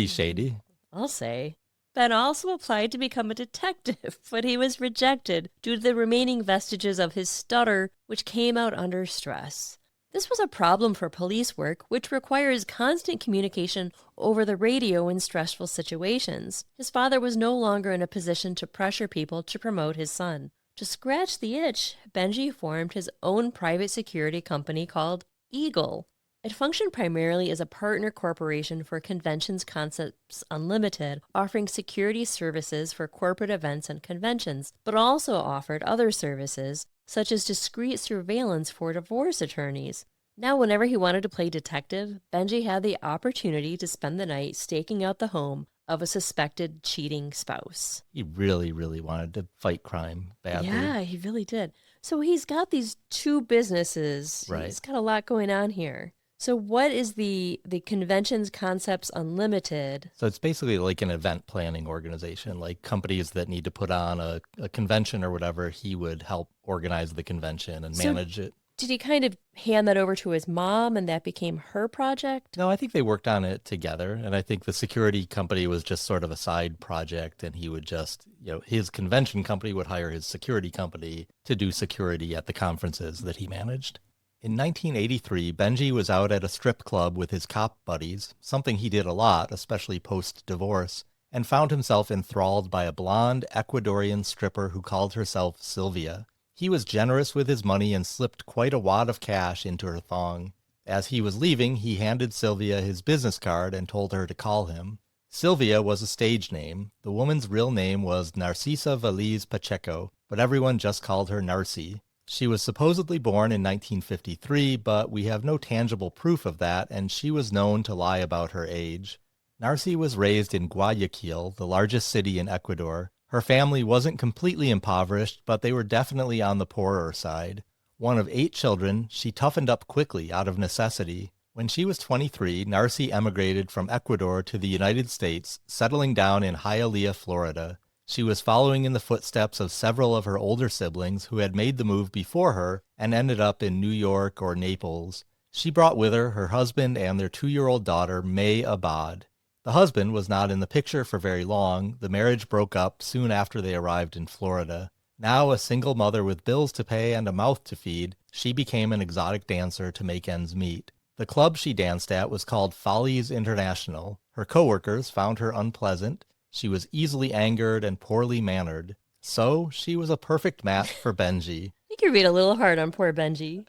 shady. I'll say. Ben also applied to become a detective, but he was rejected due to the remaining vestiges of his stutter, which came out under stress. This was a problem for police work, which requires constant communication over the radio in stressful situations. His father was no longer in a position to pressure people to promote his son. To scratch the itch, Benji formed his own private security company called Eagle. It functioned primarily as a partner corporation for Conventions Concepts Unlimited, offering security services for corporate events and conventions, but also offered other services, such as discreet surveillance for divorce attorneys. Now, whenever he wanted to play detective, Benji had the opportunity to spend the night staking out the home of a suspected cheating spouse. He really, really wanted to fight crime badly. Yeah, he really did. So he's got these two businesses. Right. He's got a lot going on here. So what is the Conventions Concepts Unlimited? So it's basically like an event planning organization, like companies that need to put on a convention or whatever, he would help organize the convention and manage it. Did he kind of hand that over to his mom and that became her project? No, I think they worked on it together. And I think the security company was just sort of a side project. And he would just, his convention company would hire his security company to do security at the conferences that he managed. In 1983, Benji was out at a strip club with his cop buddies, something he did a lot, especially post-divorce, and found himself enthralled by a blonde Ecuadorian stripper who called herself Sylvia. He was generous with his money and slipped quite a wad of cash into her thong. As he was leaving, he handed Sylvia his business card and told her to call him. Sylvia was a stage name. The woman's real name was Narcisa Valiz Pacheco, but everyone just called her Narcy. She was supposedly born in 1953, but we have no tangible proof of that, and she was known to lie about her age. Narcy was raised in Guayaquil, the largest city in Ecuador. Her family wasn't completely impoverished, but they were definitely on the poorer side. One of 8 children, she toughened up quickly out of necessity. When she was 23, Narcy emigrated from Ecuador to the United States, settling down in Hialeah, Florida. She was following in the footsteps of several of her older siblings who had made the move before her and ended up in New York or Naples. She brought with her husband and their 2-year-old daughter, May Abad. The husband was not in the picture for very long. The marriage broke up soon after they arrived in Florida. Now a single mother with bills to pay and a mouth to feed, she became an exotic dancer to make ends meet. The club she danced at was called Follies International. Her coworkers found her unpleasant. She was easily angered and poorly mannered. So she was a perfect match for Benji. You could read a little hard on poor Benji.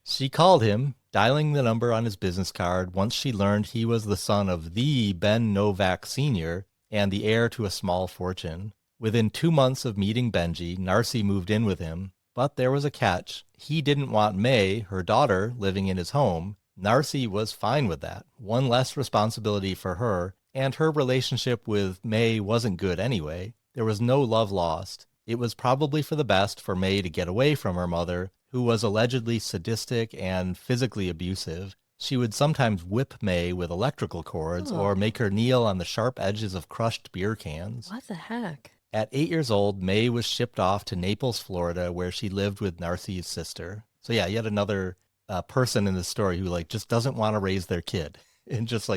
She called him, dialing the number on his business card once she learned he was the son of the Ben Novack Jr. and the heir to a small fortune. Within 2 months of meeting Benji, Narcy moved in with him. But there was a catch. He didn't want May, her daughter, living in his home. Narcy was fine with that. One less responsibility for her, and her relationship with May wasn't good anyway. There was no love lost. It was probably for the best for May to get away from her mother, who was allegedly sadistic and physically abusive. She would sometimes whip May with electrical cords or make her kneel on the sharp edges of crushed beer cans. What the heck? At 8 years old, May was shipped off to Naples, Florida, where she lived with Narcy's sister. So yeah, yet another person in the story who just doesn't want to raise their kid and just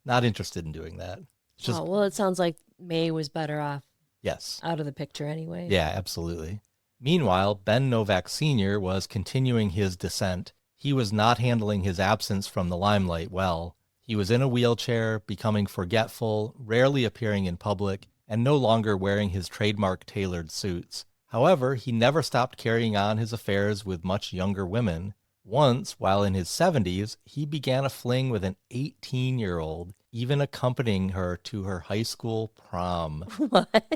not interested in doing that. It's just, well, it sounds like May was better off yes, out of the picture anyway. Yeah, absolutely. Meanwhile, Ben Novack Sr. was continuing his descent. He was not handling his absence from the limelight well. He was in a wheelchair, becoming forgetful, rarely appearing in public, and no longer wearing his trademark tailored suits. However, he never stopped carrying on his affairs with much younger women. Once, while in his 70s, he began a fling with an 18-year-old, even accompanying her to her high school prom. What?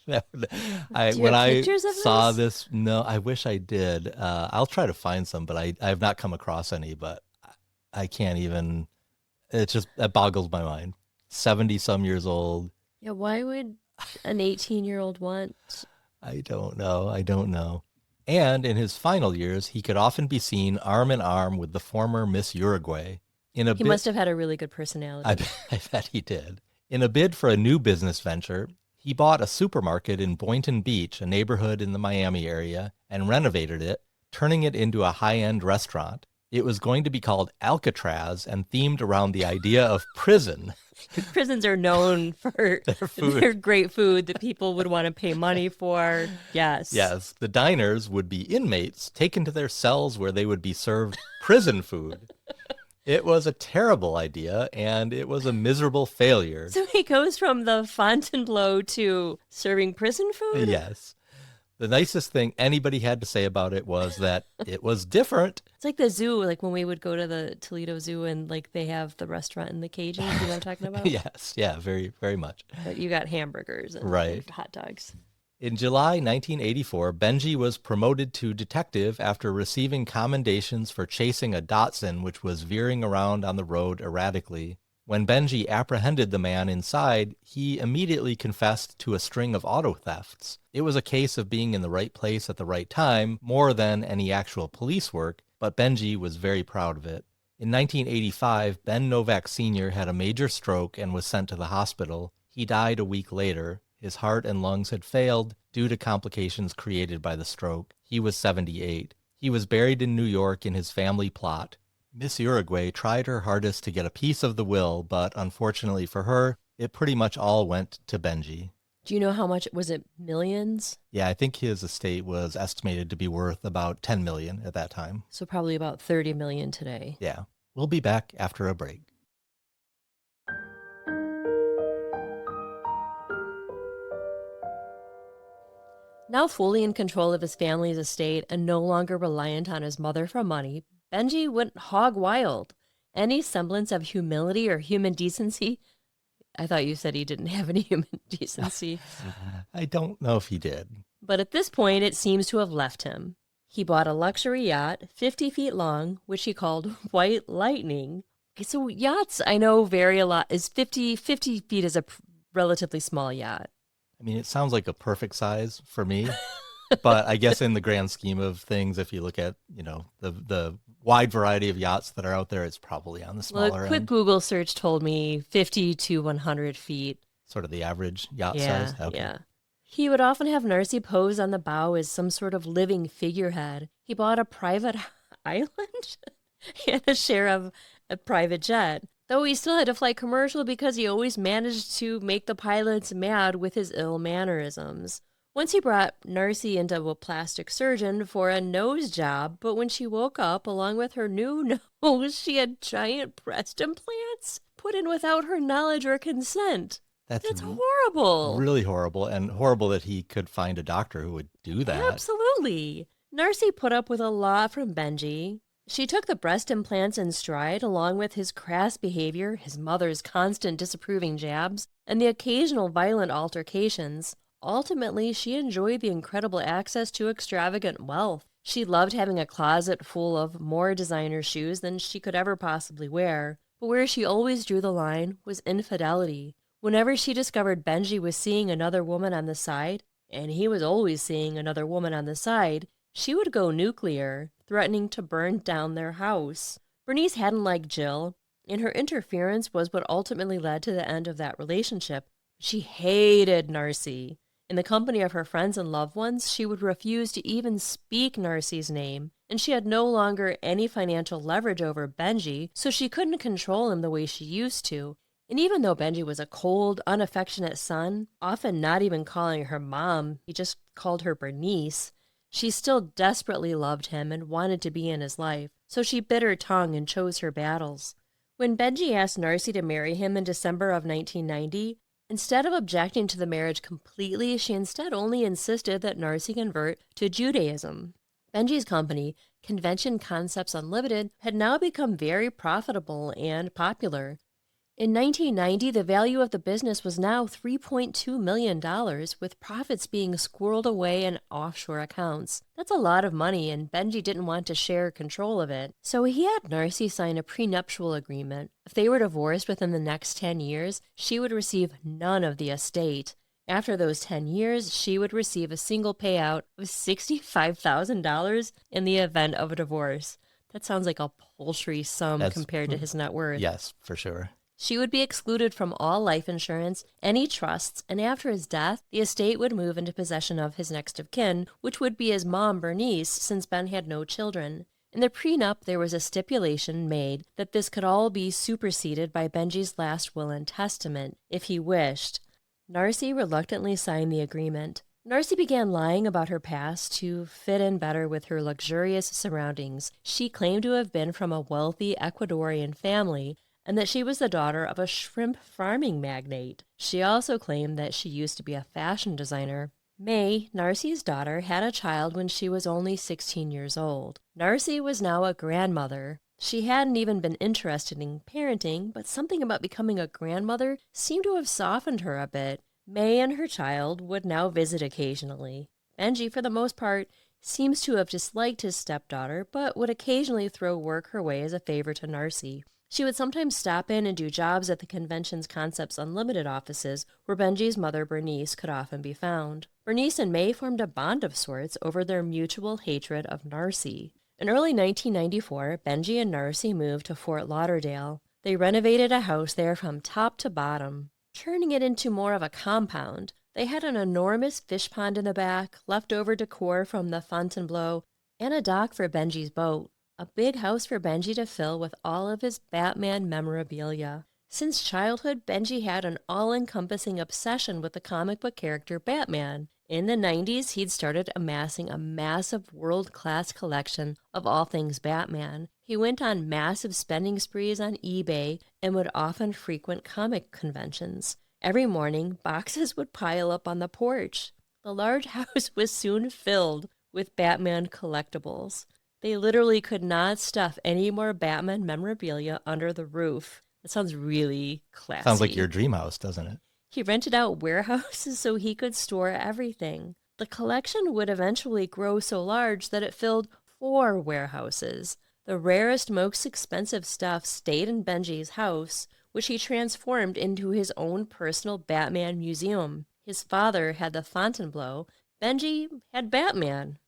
When I saw this, no, I wish I did. I'll try to find some, but I have not come across any, but I can't even, that boggles my mind. 70-some years old. Yeah, why would an 18-year-old want? I don't know. And in his final years, he could often be seen arm in arm with the former Miss Uruguay. He must have had a really good personality. I bet he did. In a bid for a new business venture, he bought a supermarket in Boynton Beach, a neighborhood in the Miami area, and renovated it, turning it into a high-end restaurant. It was going to be called Alcatraz and themed around the idea of prison. Prisons are known for their great food that people would want to pay money for. Yes. Yes. The diners would be inmates taken to their cells where they would be served prison food. It was a terrible idea, and it was a miserable failure. So he goes from the Fontainebleau to serving prison food? Yes. The nicest thing anybody had to say about it was that it was different. It's like the zoo, like when we would go to the Toledo Zoo and they have the restaurant in the cages. You know what I'm talking about? Yes. Yeah, very, very much. But you got hamburgers and hot dogs. In July 1984, Benji was promoted to detective after receiving commendations for chasing a Datsun which was veering around on the road erratically. When Benji apprehended the man inside, he immediately confessed to a string of auto thefts. It was a case of being in the right place at the right time, more than any actual police work, but Benji was very proud of it. In 1985, Ben Novack Sr. had a major stroke and was sent to the hospital. He died a week later. His heart and lungs had failed due to complications created by the stroke. He was 78. He was buried in New York in his family plot. Miss Uruguay tried her hardest to get a piece of the will, but unfortunately for her, it pretty much all went to Benji. Do you know how much? Was it millions? Yeah, I think his estate was estimated to be worth about $10 million at that time. So probably about $30 million today. Yeah. We'll be back after a break. Now fully in control of his family's estate and no longer reliant on his mother for money, Benji went hog wild. Any semblance of humility or human decency? I thought you said he didn't have any human decency. I don't know if he did. But at this point, it seems to have left him. He bought a luxury yacht, 50 feet long, which he called White Lightning. Okay, so yachts, I know, vary a lot. 50 feet is a relatively small yacht. I mean, it sounds like a perfect size for me. But I guess in the grand scheme of things, if you look at, the wide variety of yachts that are out there, it's probably on the smaller a quick end. Google search told me 50 to 100 feet. Sort of the average yacht size? Okay. Yeah. He would often have Narcy pose on the bow as some sort of living figurehead. He bought a private island and a share of a private jet. Though he still had to fly commercial because he always managed to make the pilots mad with his ill mannerisms. Once he brought Narcy into a plastic surgeon for a nose job, but when she woke up, along with her new nose, she had giant breast implants put in without her knowledge or consent. That's horrible. Really horrible, and horrible that he could find a doctor who would do that. Absolutely. Narcy put up with a lot from Benji. She took the breast implants in stride, along with his crass behavior, his mother's constant disapproving jabs, and the occasional violent altercations. Ultimately, she enjoyed the incredible access to extravagant wealth. She loved having a closet full of more designer shoes than she could ever possibly wear. But where she always drew the line was infidelity. Whenever she discovered Benji was seeing another woman on the side, and he was always seeing another woman on the side, she would go nuclear, threatening to burn down their house. Bernice hadn't liked Jill, and her interference was what ultimately led to the end of that relationship. She hated Narcy. In the company of her friends and loved ones, she would refuse to even speak Narcy's name, and she had no longer any financial leverage over Benji, so she couldn't control him the way she used to. And even though Benji was a cold, unaffectionate son, often not even calling her mom, he just called her Bernice, she still desperately loved him and wanted to be in his life, so she bit her tongue and chose her battles. When Benji asked Narcy to marry him in December of 1990, instead of objecting to the marriage completely, she instead only insisted that Narcy convert to Judaism. Benji's company, Convention Concepts Unlimited, had now become very profitable and popular. In 1990, the value of the business was now $3.2 million, with profits being squirreled away in offshore accounts. That's a lot of money, and Benji didn't want to share control of it. So he had Narcy sign a prenuptial agreement. If they were divorced within the next 10 years, she would receive none of the estate. After those 10 years, she would receive a single payout of $65,000 in the event of a divorce. That sounds like a paltry sum compared to his net worth. Yes, for sure. She would be excluded from all life insurance, any trusts, and after his death, the estate would move into possession of his next of kin, which would be his mom, Bernice, since Ben had no children. In the prenup, there was a stipulation made that this could all be superseded by Benji's last will and testament, if he wished. Narcy reluctantly signed the agreement. Narcy began lying about her past to fit in better with her luxurious surroundings. She claimed to have been from a wealthy Ecuadorian family, and that she was the daughter of a shrimp farming magnate. She also claimed that she used to be a fashion designer. May, Narcy's daughter, had a child when she was only 16 years old. Narcy was now a grandmother. She hadn't even been interested in parenting, but something about becoming a grandmother seemed to have softened her a bit. May and her child would now visit occasionally. Benji, for the most part, seems to have disliked his stepdaughter, but would occasionally throw work her way as a favor to Narcy. She would sometimes stop in and do jobs at the Convention's Concepts Unlimited offices, where Benji's mother, Bernice, could often be found. Bernice and May formed a bond of sorts over their mutual hatred of Narcy. In early 1994, Benji and Narcy moved to Fort Lauderdale. They renovated a house there from top to bottom, turning it into more of a compound. They had an enormous fish pond in the back, leftover decor from the Fontainebleau, and a dock for Benji's boat. A big house for Benji to fill with all of his Batman memorabilia. Since childhood, Benji had an all-encompassing obsession with the comic book character Batman. In the 90s, he'd started amassing a massive world-class collection of all things Batman. He went on massive spending sprees on eBay and would often frequent comic conventions. Every morning, boxes would pile up on the porch. The large house was soon filled with Batman collectibles. They literally could not stuff any more Batman memorabilia under the roof. That sounds really classy. Sounds like your dream house, doesn't it? He rented out warehouses so he could store everything. The collection would eventually grow so large that it filled 4 warehouses. The rarest, most expensive stuff stayed in Benji's house, which he transformed into his own personal Batman museum. His father had the Fontainebleau. Benji had Batman.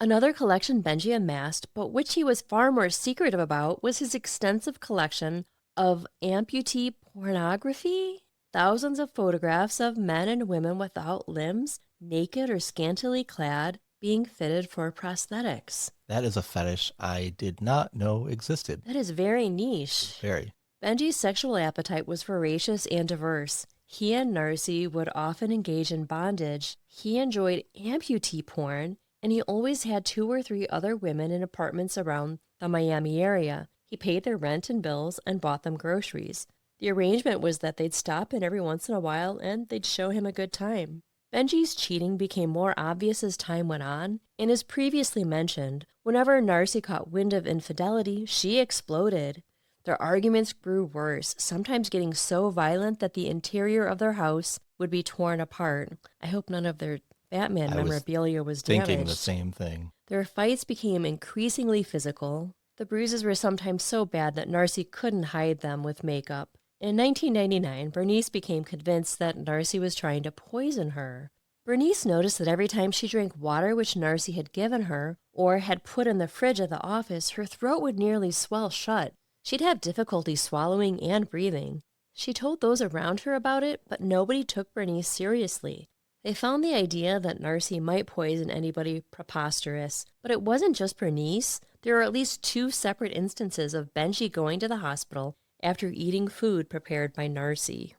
Another collection Benji amassed, but which he was far more secretive about, was his extensive collection of amputee pornography. Thousands of photographs of men and women without limbs, naked or scantily clad, being fitted for prosthetics. That is a fetish I did not know existed. That is very niche. Very. Benji's sexual appetite was voracious and diverse. He and Narcy would often engage in bondage. He enjoyed amputee porn, and he always had 2 or 3 other women in apartments around the Miami area. He paid their rent and bills and bought them groceries. The arrangement was that they'd stop in every once in a while and they'd show him a good time. Benji's cheating became more obvious as time went on, and as previously mentioned, whenever Narcy caught wind of infidelity, she exploded. Their arguments grew worse, sometimes getting so violent that the interior of their house would be torn apart. I hope none of their Batman memorabilia was damaged. Thinking the same thing. Their fights became increasingly physical. The bruises were sometimes so bad that Narcy couldn't hide them with makeup. In 1999, Bernice became convinced that Narcy was trying to poison her. Bernice noticed that every time she drank water which Narcy had given her or had put in the fridge at the office, her throat would nearly swell shut. She'd have difficulty swallowing and breathing. She told those around her about it, but nobody took Bernice seriously. They found the idea that Narcy might poison anybody preposterous, but it wasn't just Bernice. There are at least 2 separate instances of Benji going to the hospital after eating food prepared by Narcy.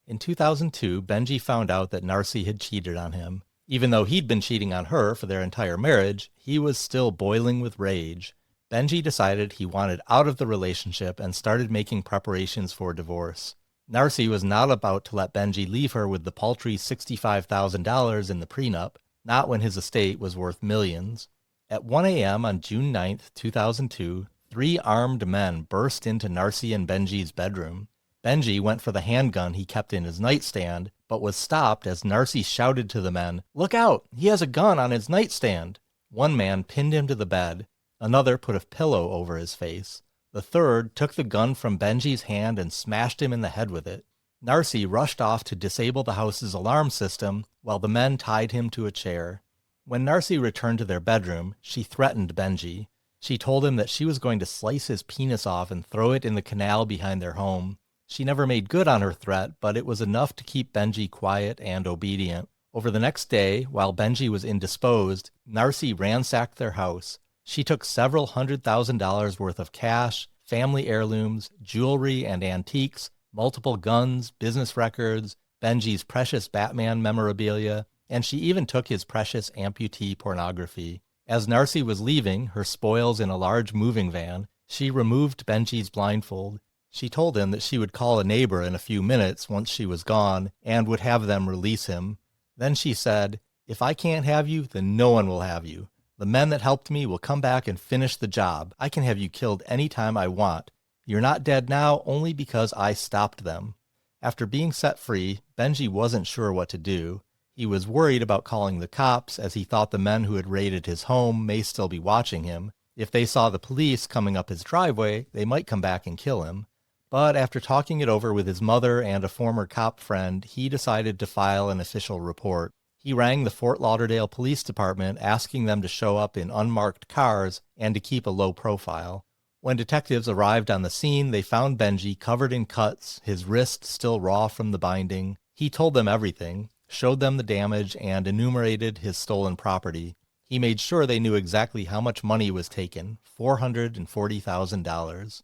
In 2002, Benji found out that Narcy had cheated on him. Even though he'd been cheating on her for their entire marriage, he was still boiling with rage. Benji decided he wanted out of the relationship and started making preparations for divorce. Narcy was not about to let Benji leave her with the paltry $65,000 in the prenup, not when his estate was worth millions. At 1 a.m. on June 9, 2002, 3 armed men burst into Narcy and Benji's bedroom. Benji went for the handgun he kept in his nightstand, but was stopped as Narcy shouted to the men, "Look out! He has a gun on his nightstand!" One man pinned him to the bed. Another put a pillow over his face. The third took the gun from Benji's hand and smashed him in the head with it. Narcy rushed off to disable the house's alarm system while the men tied him to a chair. When Narcy returned to their bedroom, she threatened Benji. She told him that she was going to slice his penis off and throw it in the canal behind their home. She never made good on her threat, but it was enough to keep Benji quiet and obedient. Over the next day, while Benji was indisposed, Narcy ransacked their house. She took several $100,000 worth of cash, family heirlooms, jewelry and antiques, multiple guns, business records, Benji's precious Batman memorabilia, and she even took his precious amputee pornography. As Narcy was leaving, her spoils in a large moving van, she removed Benji's blindfold. She told him that she would call a neighbor in a few minutes once she was gone and would have them release him. Then she said, "If I can't have you, then no one will have you. The men that helped me will come back and finish the job. I can have you killed any time I want. You're not dead now only because I stopped them." After being set free, Benji wasn't sure what to do. He was worried about calling the cops as he thought the men who had raided his home may still be watching him. If they saw the police coming up his driveway, they might come back and kill him. But after talking it over with his mother and a former cop friend, he decided to file an official report. He rang the Fort Lauderdale Police Department asking them to show up in unmarked cars and to keep a low profile. When detectives arrived on the scene, they found Benji covered in cuts, his wrist still raw from the binding. He told them everything, showed them the damage, and enumerated his stolen property. He made sure they knew exactly how much money was taken, $440,000.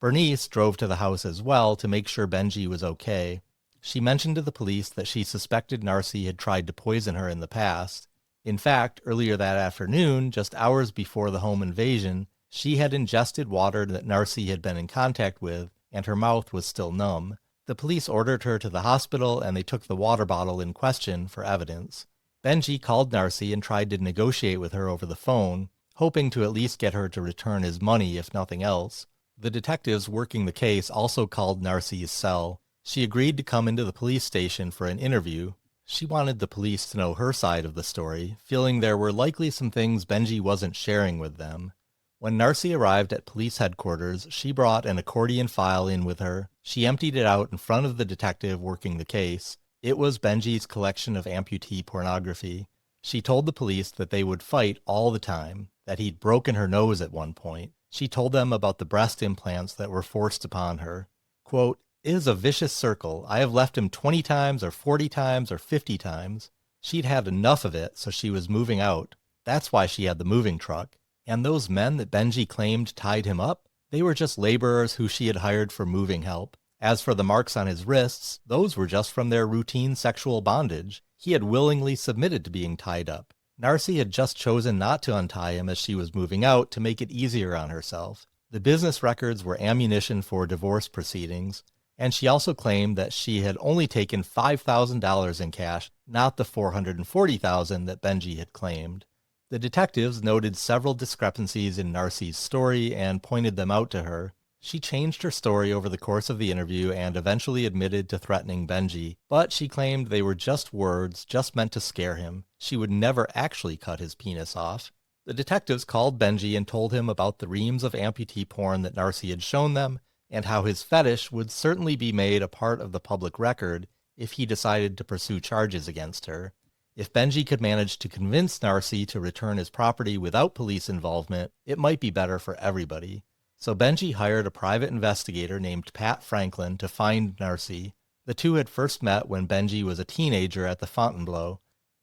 Bernice drove to the house as well to make sure Benji was okay. She mentioned to the police that she suspected Narcy had tried to poison her in the past. In fact, earlier that afternoon, just hours before the home invasion, she had ingested water that Narcy had been in contact with, and her mouth was still numb. The police ordered her to the hospital, and they took the water bottle in question for evidence. Benji called Narcy and tried to negotiate with her over the phone, hoping to at least get her to return his money if nothing else. The detectives working the case also called Narcy's cell. She agreed to come into the police station for an interview. She wanted the police to know her side of the story, feeling there were likely some things Benji wasn't sharing with them. When Narcy arrived at police headquarters, she brought an accordion file in with her. She emptied it out in front of the detective working the case. It was Benji's collection of amputee pornography. She told the police that they would fight all the time, that he'd broken her nose at one point. She told them about the breast implants that were forced upon her. Quote, "It is a vicious circle. I have left him 20 times or 40 times or 50 times. She'd had enough of it, so she was moving out. That's why she had the moving truck. And those men that Benji claimed tied him up, they were just laborers who she had hired for moving help. As for the marks on his wrists, those were just from their routine sexual bondage. He had willingly submitted to being tied up. Narcy had just chosen not to untie him as she was moving out to make it easier on herself. The business records were ammunition for divorce proceedings, and she also claimed that she had only taken $5,000 in cash, not the $440,000 that Benji had claimed. The detectives noted several discrepancies in Narcy's story and pointed them out to her. She changed her story over the course of the interview and eventually admitted to threatening Benji, but she claimed they were just words, just meant to scare him. She would never actually cut his penis off. The detectives called Benji and told him about the reams of amputee porn that Narcy had shown them, and how his fetish would certainly be made a part of the public record if he decided to pursue charges against her. If Benji could manage to convince Narcy to return his property without police involvement, it might be better for everybody. So Benji hired a private investigator named Pat Franklin to find Narcy. The two had first met when Benji was a teenager at the Fontainebleau.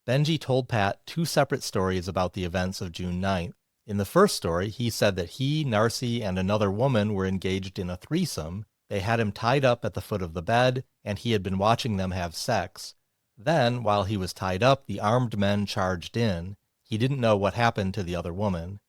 Benji told Pat two separate stories about the events of June 9th. In the first story, he said that he, Narcy, and another woman were engaged in a threesome. They had him tied up at the foot of the bed, and he had been watching them have sex. Then, while he was tied up, the armed men charged in. He didn't know what happened to the other woman.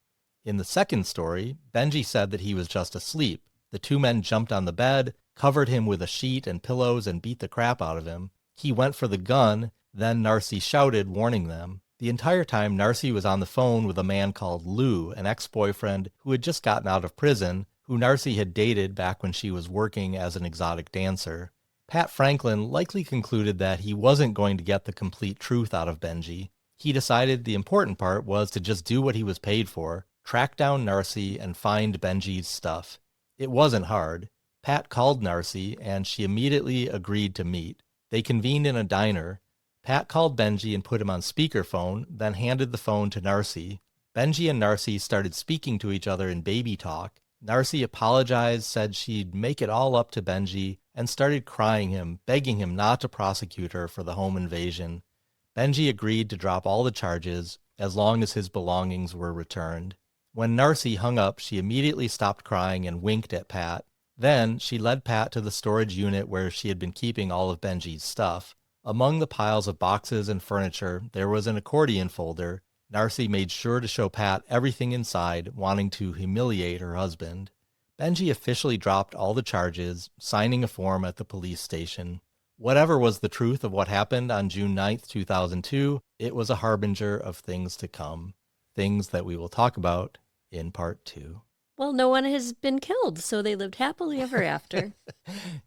In the second story, Benji said that he was just asleep. The two men jumped on the bed, covered him with a sheet and pillows, and beat the crap out of him. He went for the gun, then Narcy shouted, warning them. The entire time, Narcy was on the phone with a man called Lou, an ex-boyfriend who had just gotten out of prison, who Narcy had dated back when she was working as an exotic dancer. Pat Franklin likely concluded that he wasn't going to get the complete truth out of Benji. He decided the important part was to just do what he was paid for, track down Narcy and find Benji's stuff. It wasn't hard. Pat called Narcy, and she immediately agreed to meet. They convened in a diner. Pat called Benji and put him on speakerphone, then handed the phone to Narcy. Benji and Narcy started speaking to each other in baby talk. Narcy apologized, said she'd make it all up to Benji, and started crying him, begging him not to prosecute her for the home invasion. Benji agreed to drop all the charges as long as his belongings were returned. When Narcy hung up, she immediately stopped crying and winked at Pat. Then she led Pat to the storage unit where she had been keeping all of Benji's stuff. Among the piles of boxes and furniture, there was an accordion folder. Narcy made sure to show Pat everything inside, wanting to humiliate her husband. Benji officially dropped all the charges, signing a form at the police station. Whatever was the truth of what happened on June 9th, 2002, it was a harbinger of things to come. Things that we will talk about in part 2. Well, no one has been killed, so they lived happily ever after.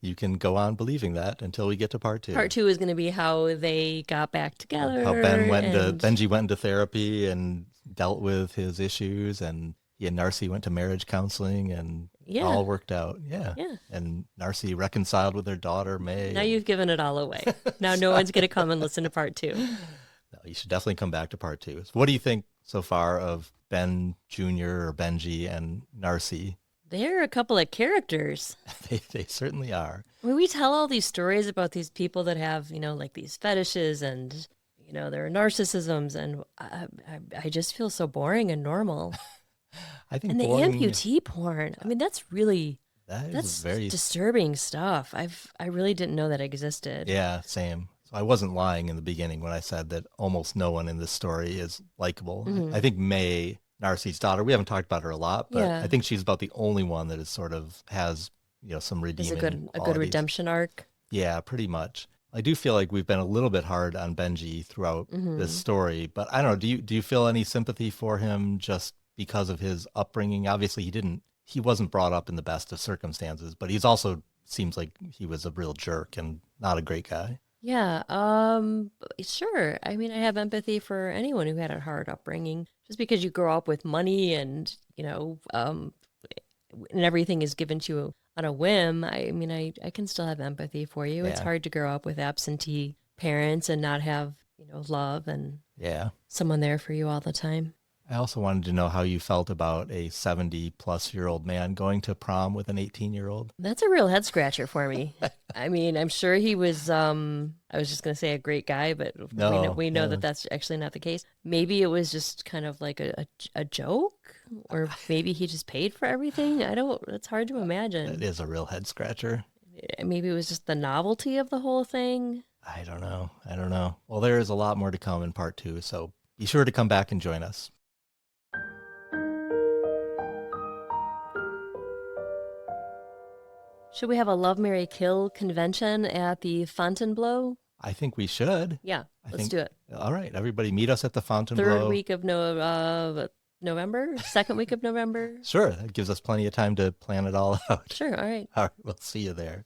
You can go on believing that until we get to part 2. Part 2 is going to be how they got back together. How Benji went into therapy and dealt with his issues, and he and Narcy went to marriage counseling, and it all worked out. Yeah. And Narcy reconciled with their daughter, May. Now you've given it all away. Now no one's going to come and listen to part 2. No, you should definitely come back to part 2. So what do you think so far of Ben Jr. or Benji and Narcy? They're a couple of characters. They certainly are. When we tell all these stories about these people that have, like these fetishes and, their narcissisms, and I just feel so boring and normal. I think and the amputee porn. I mean, that's very disturbing stuff. I really didn't know that existed. Yeah, same. So I wasn't lying in the beginning when I said that almost no one in this story is likable. Mm-hmm. I think May, Narcy's daughter, we haven't talked about her a lot, but I think she's about the only one that is sort of has, some redeeming qualities. A good redemption arc. Yeah, pretty much. I do feel like we've been a little bit hard on Benji throughout this story, but I don't know. Do you feel any sympathy for him just because of his upbringing? Obviously, he wasn't brought up in the best of circumstances, but he's also seems like he was a real jerk and not a great guy. Yeah, sure. I mean, I have empathy for anyone who had a hard upbringing. Just because you grow up with money and, and everything is given to you on a whim, I mean, I can still have empathy for you. Yeah. It's hard to grow up with absentee parents and not have, love and someone there for you all the time. I also wanted to know how you felt about a 70-plus-year-old man going to prom with an 18-year-old. That's a real head scratcher for me. I mean, I'm sure he was, I was just going to say a great guy, but No, we know yeah, that that's actually not the case. Maybe it was just kind of like a joke, or maybe he just paid for everything. I don't, it's hard to that imagine. is a real head scratcher. Maybe it was just the novelty of the whole thing. I don't know. I don't know. Well, there is a lot more to come in part two, so be sure to come back and join us. Should we have a Love, Marry, Kill convention at the Fontainebleau? I think we should. Yeah, I let's think, do it. all right, everybody meet us at the Third Fontainebleau. week of November, second week of November. Sure, that gives us plenty of time to plan it all out. Sure, all right. All right, we'll see you there.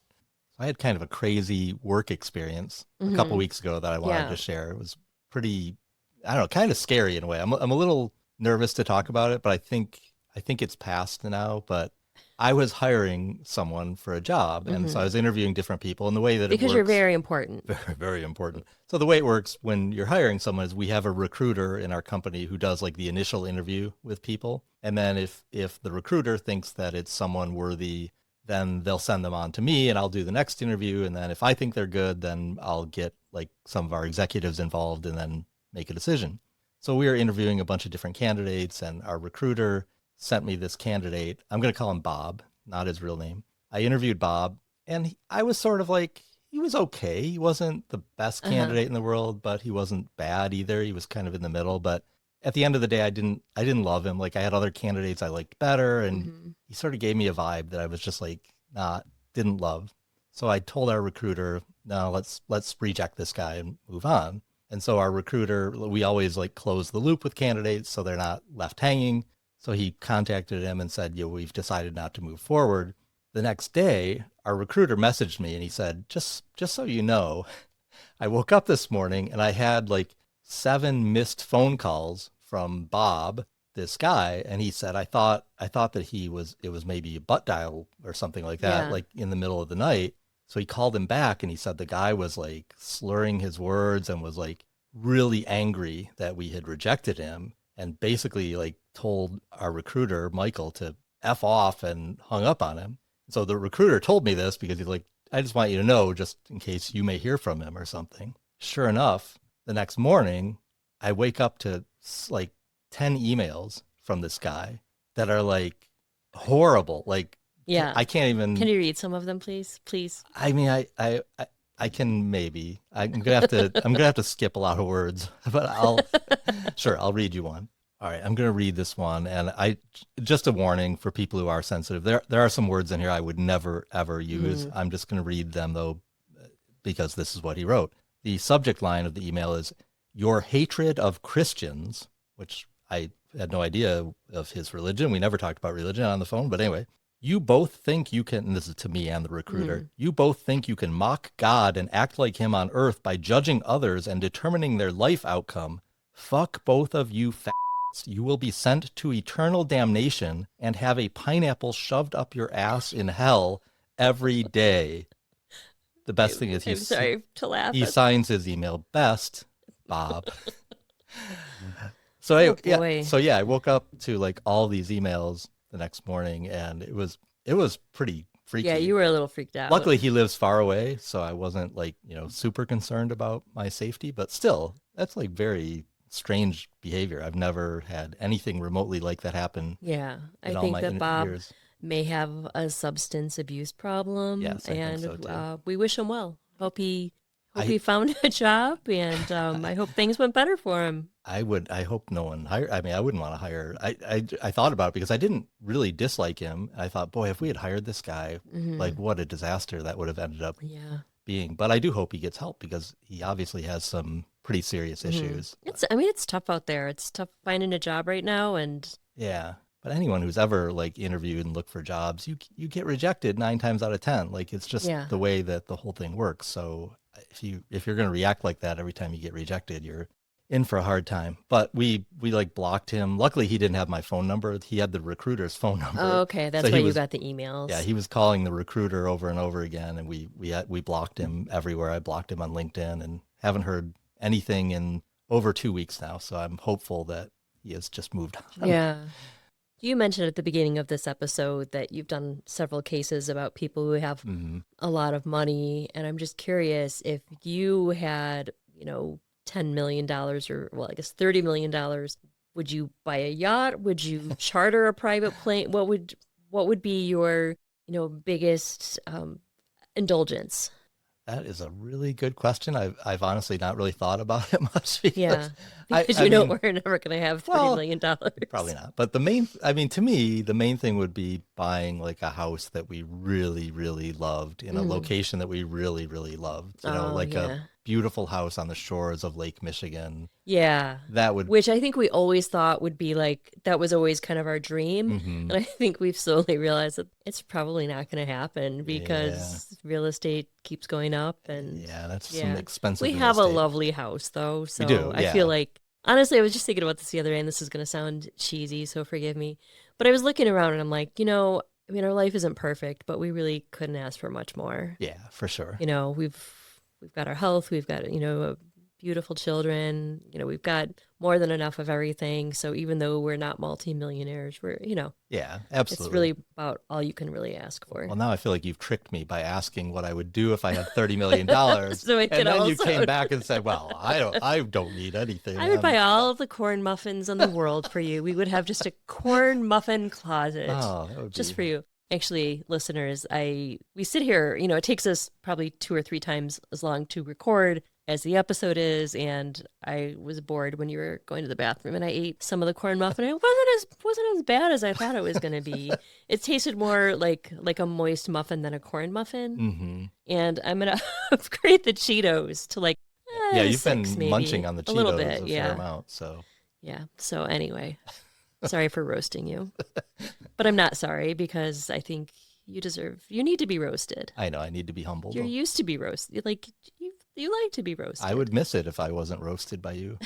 I had kind of a crazy work experience a Mm-hmm. couple weeks ago that I wanted Yeah. to share. It was pretty, I don't know, kind of scary in a way. I'm a little nervous to talk about it, but I think it's past now. But I was hiring someone for a job, and so I was interviewing different people. And the way that Because it you're works, very important. very, very important. So the way it works when you're hiring someone is we have a recruiter in our company who does like the initial interview with people. And then if the recruiter thinks that it's someone worthy, then they'll send them on to me and I'll do the next interview. And then if I think they're good, then I'll get like some of our executives involved and then make a decision. So we were interviewing a bunch of different candidates, and our recruiter sent me this candidate. I'm going to call him Bob, not his real name. I interviewed Bob, and I was sort of like, he was okay. He wasn't the best candidate in the world, but he wasn't bad either. He was kind of in the middle. But at the end of the day, I didn't love him. Like I had other candidates I liked better, and he sort of gave me a vibe that I was just like didn't love. So I told our recruiter, no, let's reject this guy and move on. And so our recruiter, we always like close the loop with candidates so they're not left hanging. So he contacted him and said, we've decided not to move forward. The next day, our recruiter messaged me and he said, just so you know, I woke up this morning and I had like 7 missed phone calls from Bob, this guy, and he said I thought that it was maybe a butt dial or something like that, Yeah. like in the middle of the night. So he called him back and he said the guy was like slurring his words and was like really angry that we had rejected him, and basically like told our recruiter, Michael, to F off and hung up on him. So the recruiter told me this because he's like, I just want you to know just in case you may hear from him or something. Sure enough, the next morning, I wake up to like 10 emails from this guy that are like horrible. Like, Yeah. I can't even. Can you read some of them, please? Please. I mean, I can maybe. I'm gonna have to skip a lot of words, but I'll read you one. All right, I'm gonna read this one, and just a warning for people who are sensitive. There are some words in here I would never ever use. I'm just gonna read them though, because this is what he wrote. The subject line of the email is "Your hatred of Christians," which I had no idea of his religion. We never talked about religion on the phone, but anyway. You both think you can, and this is to me and the recruiter, you both think you can mock God and act like him on earth by judging others and determining their life outcome. Fuck both of you f***s. You will be sent to eternal damnation and have a pineapple shoved up your ass in hell every day. The best thing is I'm sorry to laugh. he signs his email, best, Bob. So Oh, yeah, boy. I woke up to like all these emails the next morning, and it was pretty freaky. Yeah, you were a little freaked out. Luckily, he lives far away, so I wasn't like super concerned about my safety. But still, that's like very strange behavior. I've never had anything remotely like that happen. Yeah, I in all think my that Bob years. may have a substance abuse problem. Yes, I think and so, too. we wish him well. Hope he I- he found a job, and I hope things went better for him. I hope no one hire. I mean, I wouldn't want to hire. I thought about it because I didn't really dislike him. I thought, boy, if we had hired this guy, like what a disaster that would have ended up Yeah, being. But I do hope he gets help because he obviously has some pretty serious issues. it's tough out there. It's tough finding a job right now, and Yeah. But anyone who's ever like interviewed and looked for jobs, you get rejected 9 times out of 10. Like it's just Yeah. the way that the whole thing works. So if you're going to react like that every time you get rejected, you're in for a hard time. But we like blocked him. Luckily, he didn't have my phone number. He had the recruiter's phone number. oh, okay, that's So why he you was- got the emails. Yeah, he was calling the recruiter over and over again, and we blocked him everywhere. I blocked him on LinkedIn, and haven't heard anything in over 2 weeks now. So I'm hopeful that he has just moved on. Yeah. You mentioned at the beginning of this episode that you've done several cases about people who have a lot of money. And I'm just curious if you had, $10 million or, well, I guess $30 million, would you buy a yacht? Would you charter a private plane? What would be your, biggest indulgence? That is a really good question. I've honestly not really thought about it much. Because we're never going to have $30 million. Probably not. But to me, the main thing would be buying like a house that we really, really loved in a location that we really, really loved. A beautiful house on the shores of Lake Michigan. Yeah. Which I think we always thought would be like, that was always kind of our dream. And I think we've slowly realized that it's probably not going to happen because real estate keeps going up. And that's some expensive We real have estate. a lovely house though. So we do, I feel like, honestly, I was just thinking about this the other day, and this is going to sound cheesy, so forgive me. But I was looking around and I'm like, our life isn't perfect, but we really couldn't ask for much more. Yeah, for sure. We've got our health, we've got, beautiful children, we've got more than enough of everything. So even though we're not multimillionaires, we're, yeah, absolutely. It's really about all you can really ask for. Well, now I feel like you've tricked me by asking what I would do if I had $30 million. So and then you came back and said, well, I don't need anything. I would buy all of the corn muffins in the world for you. We would have just a corn muffin closet just for you. Actually, listeners, we sit here, it takes us probably 2 or 3 times as long to record as the episode is, and I was bored when you were going to the bathroom, and I ate some of the corn muffin. It wasn't as bad as I thought it was going to be. It tasted more like a moist muffin than a corn muffin. And I'm going to upgrade the Cheetos to you've 6, been maybe. munching on the Cheetos a little bit, a fair amount, so. Yeah. So anyway, sorry for roasting you, but I'm not sorry because I think you need to be roasted. I know I need to be humbled. You're used to be roasted. You like to be roasted. I would miss it if I wasn't roasted by you.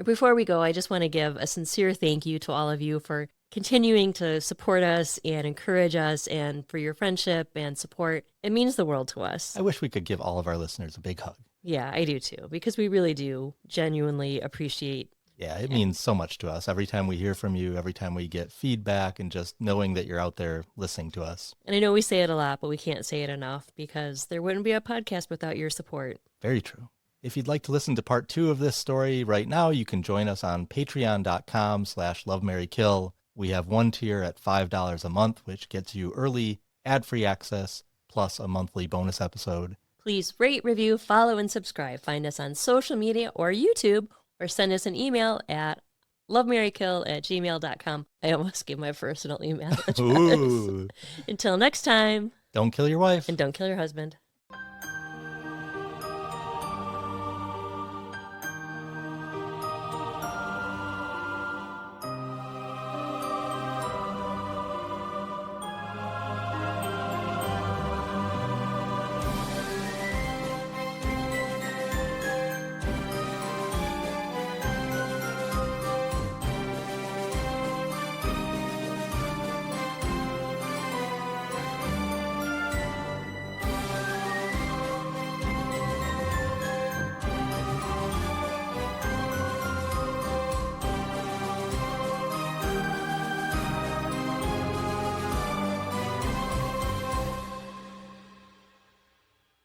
Before we go, I just want to give a sincere thank you to all of you for continuing to support us and encourage us, and for your friendship and support. It means the world to us. I wish we could give all of our listeners a big hug. Yeah, I do too, because we really do genuinely appreciate. Yeah, it means so much to us. Every time we hear from you, every time we get feedback, and just knowing that you're out there listening to us. And I know we say it a lot, but we can't say it enough, because there wouldn't be a podcast without your support. Very true. If you'd like to listen to part 2 of this story right now, you can join us on patreon.com/lovemarrykill. We have one tier at $5 a month, which gets you early ad-free access plus a monthly bonus episode. Please rate, review, follow, and subscribe. Find us on social media or YouTube, or send us an email at lovemarrykill@gmail.com. I almost gave my personal email address. Ooh. Until next time. Don't kill your wife. And don't kill your husband.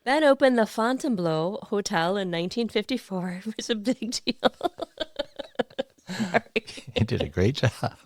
Ben opened the Fontainebleau Hotel in 1954. It was a big deal. Sorry. You did a great job.